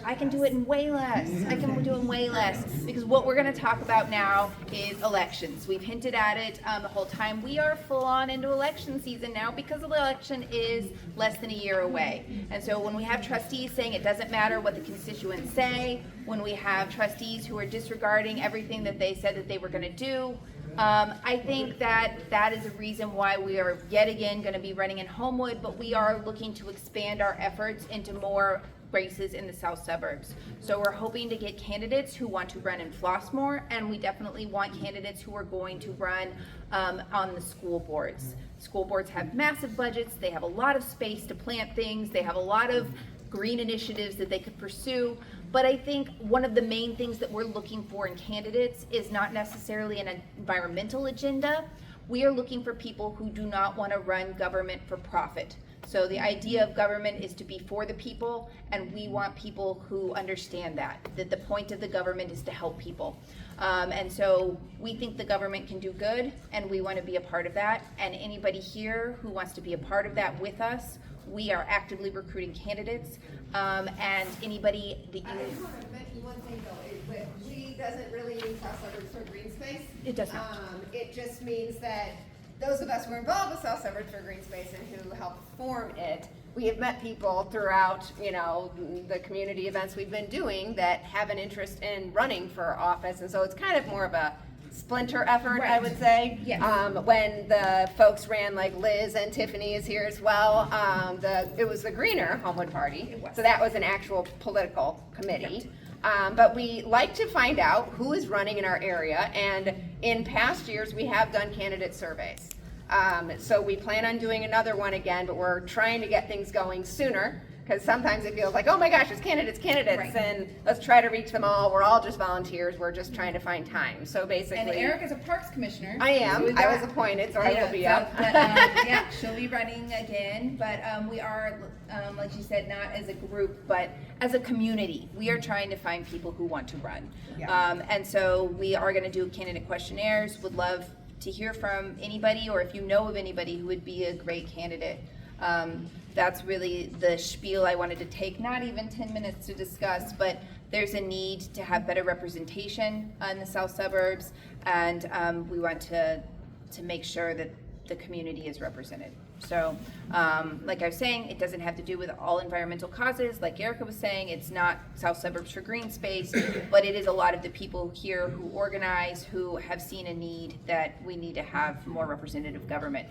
I can do it in way less. I can do it in way less, because what we're going to talk about now is elections. We've hinted at it the whole time. We are full on into election season now because the election is less than a year away. And so when we have trustees saying it doesn't matter what the constituents say, when we have trustees who are disregarding everything that they said that they were going to do, I think that is a reason why we are yet again going to be running in Homewood, but we are looking to expand our efforts into more races in the south suburbs. So we're hoping to get candidates who want to run in Flossmoor, and we definitely want candidates who are going to run on the school boards. School boards have massive budgets, they have a lot of space to plant things, they have a lot of green initiatives that they could pursue. But I think one of the main things that we're looking for in candidates is not necessarily an environmental agenda. We are looking for people who do not want to run government for profit. So the idea of government is to be for the people, and we want people who understand that the point of the government is to help people. And so we think the government can do good, and we want to be a part of that. And anybody here who wants to be a part of that with us, we are actively recruiting candidates, and anybody that I just want to mention one thing though, is that we doesn't really mean South Suburbs for Greenspace. It does not. It just means that those of us who are involved with South Suburbs for Greenspace and who helped form it, we have met people throughout, the community events we've been doing that have an interest in running for office, and so it's kind of more of a splinter effort, I would say. Yes. When the folks ran, like Liz and Tiffany is here as well, it was the Greener Homewood Party, so that was an actual political committee. But we like to find out who is running in our area, and in past years we have done candidate surveys. So we plan on doing another one again, but we're trying to get things going sooner, because sometimes it feels like, oh my gosh, it's candidates, Right. and let's try to reach them all. We're all just volunteers. We're just trying to find time. So basically, And Erica's a parks commissioner. I am. So we've I was got- appointed, so I will be up. But, yeah, she'll be running again, but we are, like you said, not as a group, but as a community. We are trying to find people who want to run. Yeah. And so we are gonna do candidate questionnaires. Would love to hear from anybody, or if you know of anybody who would be a great candidate. That's really the spiel I wanted to take, not even 10 minutes to discuss, but there's a need to have better representation in the south suburbs, and we want to make sure that the community is represented. So, like I was saying, it doesn't have to do with all environmental causes. Like Erica was saying, it's not South Suburbs for Greenspace, but it is a lot of the people here who organize, who have seen a need that we need to have more representative government.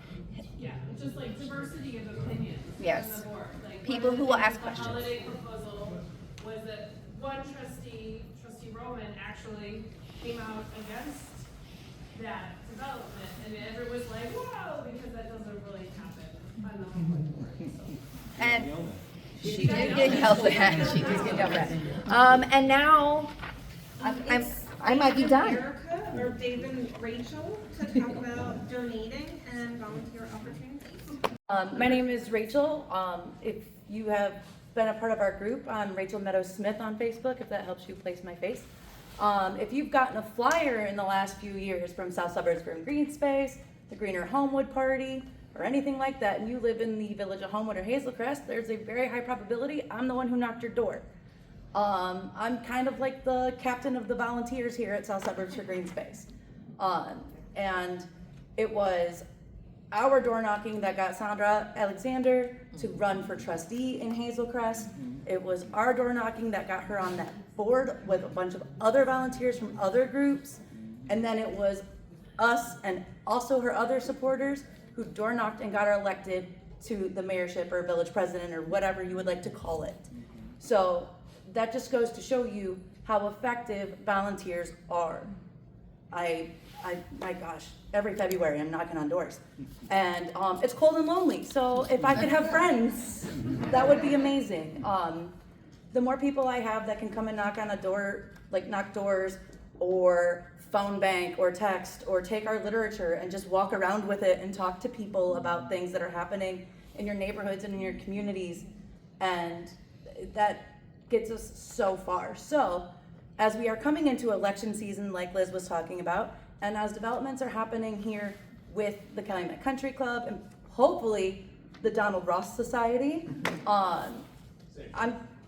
Yeah, just like diversity of opinions. Yes. On the board. Like, People one of who the will things ask with the questions. holiday proposal was that one trustee Roman, actually came out against that development, and everyone was like, whoa, because that doesn't really happen on the Homewood board. So. And she did get yelled at. She did get yelled at. And now I might be done. Erica or David and Rachel to talk about donating and volunteer opportunities. My name is Rachel. If you have been a part of our group, I'm Rachel Meadows Smith on Facebook, if that helps you place my face. If you've gotten a flyer in the last few years from South Suburbs from Greenspace, the Greener Homewood Party, or anything like that, and you live in the village of Homewood or Hazel Crest, there's a very high probability I'm the one who knocked your door. I'm kind of like the captain of the volunteers here at South Suburbs for Greenspace. And it was our door knocking that got Sandra Alexander to run for trustee in Hazel Crest. It was our door knocking that got her on that board with a bunch of other volunteers from other groups. And then it was us and also her other supporters who door knocked and got her elected to the mayorship or village president or whatever you would like to call it. So that just goes to show you how effective volunteers are. My gosh, every February I'm knocking on doors. And it's cold and lonely, so if I could have friends, that would be amazing. The more people I have that can come and knock on a door, like knock doors, or phone bank, or text, or take our literature and just walk around with it and talk to people about things that are happening in your neighborhoods and in your communities, and that gets us so far. So, as we are coming into election season, like Liz was talking about, and as developments are happening here with the Calumet Country Club and hopefully the Donald Ross Society, I'm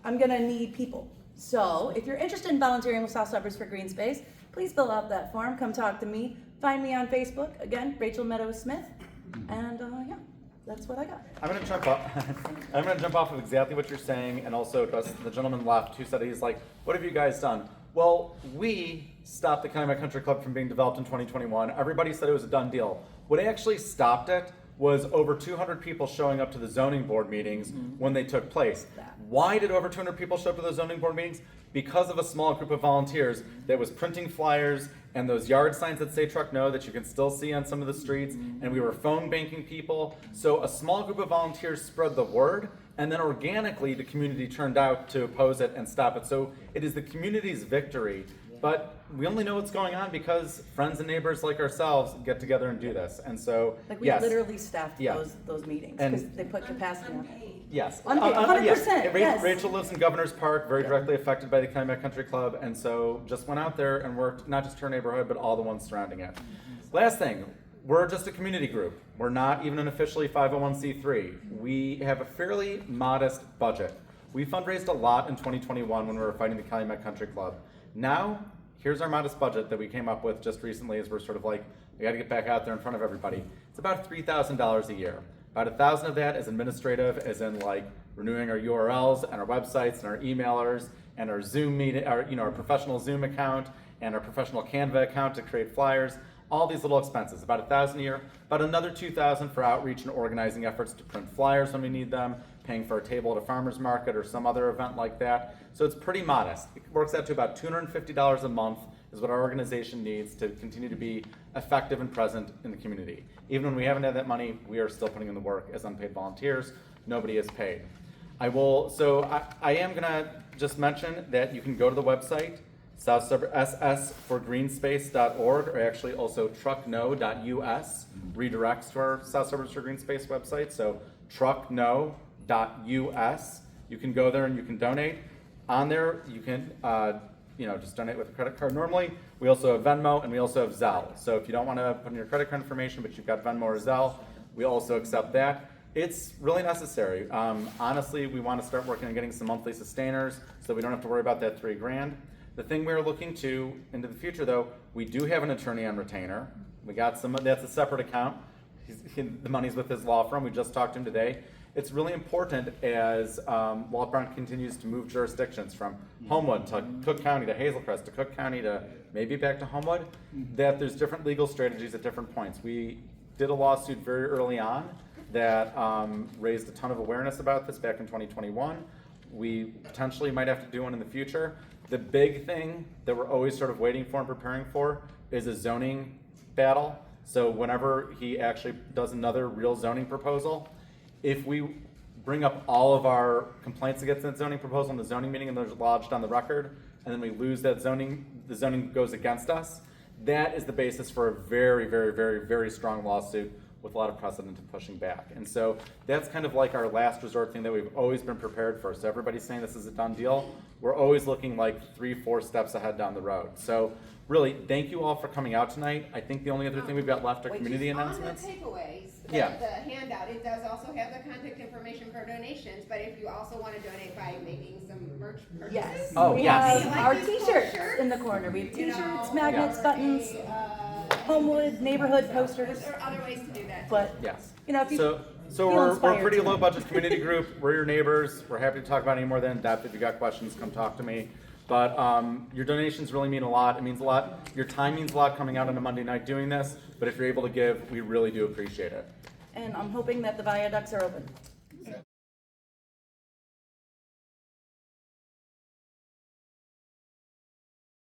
gonna need people. So if you're interested in volunteering with South Suburbs for Greenspace, please fill out that form, come talk to me. Find me on Facebook, again, Rachel Meadows Smith, and yeah, that's what I got. I'm gonna jump off of exactly what you're saying, and also address the gentleman left who said he's like, what have you guys done? Well, we stopped the Calumet Country Club from being developed in 2021. Everybody said it was a done deal. What actually stopped it was over 200 people showing up to the zoning board meetings when they took place. Why did over 200 people show up to those zoning board meetings? Because of a small group of volunteers that was printing flyers and those yard signs that say truck no that you can still see on some of the streets, and we were phone banking people. So a small group of volunteers spread the word, and then organically the community turned out to oppose it and stop it. So it is the community's victory, but we only know what's going on because friends and neighbors like ourselves get together and do this. And so, Like we yes. literally staffed Yeah. those meetings And- because they put capacity on it. Yes. Unpaid, 100%, yes. Rachel lives in Governor's Park, very directly affected by the Calumet Country Club, and so just went out there and worked not just her neighborhood, but all the ones surrounding it. Last thing, we're just a community group. We're not even an officially 501c3. We have a fairly modest budget. We fundraised a lot in 2021 when we were fighting the Calumet Country Club. Now, here's our modest budget that we came up with just recently as we're sort of like, we gotta get back out there in front of everybody. It's about $3,000 a year. About 1,000 of that is administrative, as in like renewing our URLs and our websites and our emailers and our Zoom meeting, our professional Zoom account and our professional Canva account to create flyers. All these little expenses, about 1,000 a year. About another 2,000 for outreach and organizing efforts to print flyers when we need them, paying for a table at a farmer's market or some other event like that. So it's pretty modest. It works out to about $250 a month is what our organization needs to continue to be effective and present in the community. Even when we haven't had that money, we are still putting in the work as unpaid volunteers. Nobody is paid. I am gonna just mention that you can go to the website, ssforgreenspace.org, or actually also truckno.us redirects to our South Suburbs for Greenspace website. So truckno.us. You can go there and you can donate. On there, you can just donate with a credit card normally. We also have Venmo and we also have Zelle. So if you don't want to put in your credit card information, but you've got Venmo or Zelle, we also accept that. It's really necessary. Honestly, we want to start working on getting some monthly sustainers so we don't have to worry about that $3,000. The thing we're looking to into the future, though, we do have an attorney on retainer. We got some. That's a separate account. The money's with his law firm. We just talked to him today. It's really important as Walt Brown continues to move jurisdictions from Homewood to Cook County to Hazel Crest to Cook County to maybe back to Homewood, that there's different legal strategies at different points. We did a lawsuit very early on that raised a ton of awareness about this back in 2021. We potentially might have to do one in the future. The big thing that we're always sort of waiting for and preparing for is a zoning battle. So whenever he actually does another real zoning proposal, if we bring up all of our complaints against that zoning proposal in the zoning meeting and they're lodged on the record, and then we lose that zoning, the zoning goes against us, that is the basis for a very, very, very, very strong lawsuit with a lot of precedent of pushing back. And so that's kind of like our last resort thing that we've always been prepared for. So everybody's saying this is a done deal. We're always looking like 3-4 steps ahead down the road. So really, thank you all for coming out tonight. I think the only other thing we've got left are community announcements. On the takeaways, Yeah. the handout, it does also have the contact information for donations, but if you also want to donate by making some merch purchases. Yes. Oh, we yes. have Like our these t-shirts shirts, in the corner. We have you know, t-shirts, magnets, or buttons, Homewood neighborhood posters. There are other ways to do that. But Yes. you know, if you So feel we're a inspired pretty to. low budget community group. We're your neighbors. We're happy to talk about any more than in depth. If you got questions, come talk to me. But your donations really mean a lot. It means a lot. Your time means a lot coming out on a Monday night doing this. But if you're able to give, we really do appreciate it. And I'm hoping that the viaducts are open.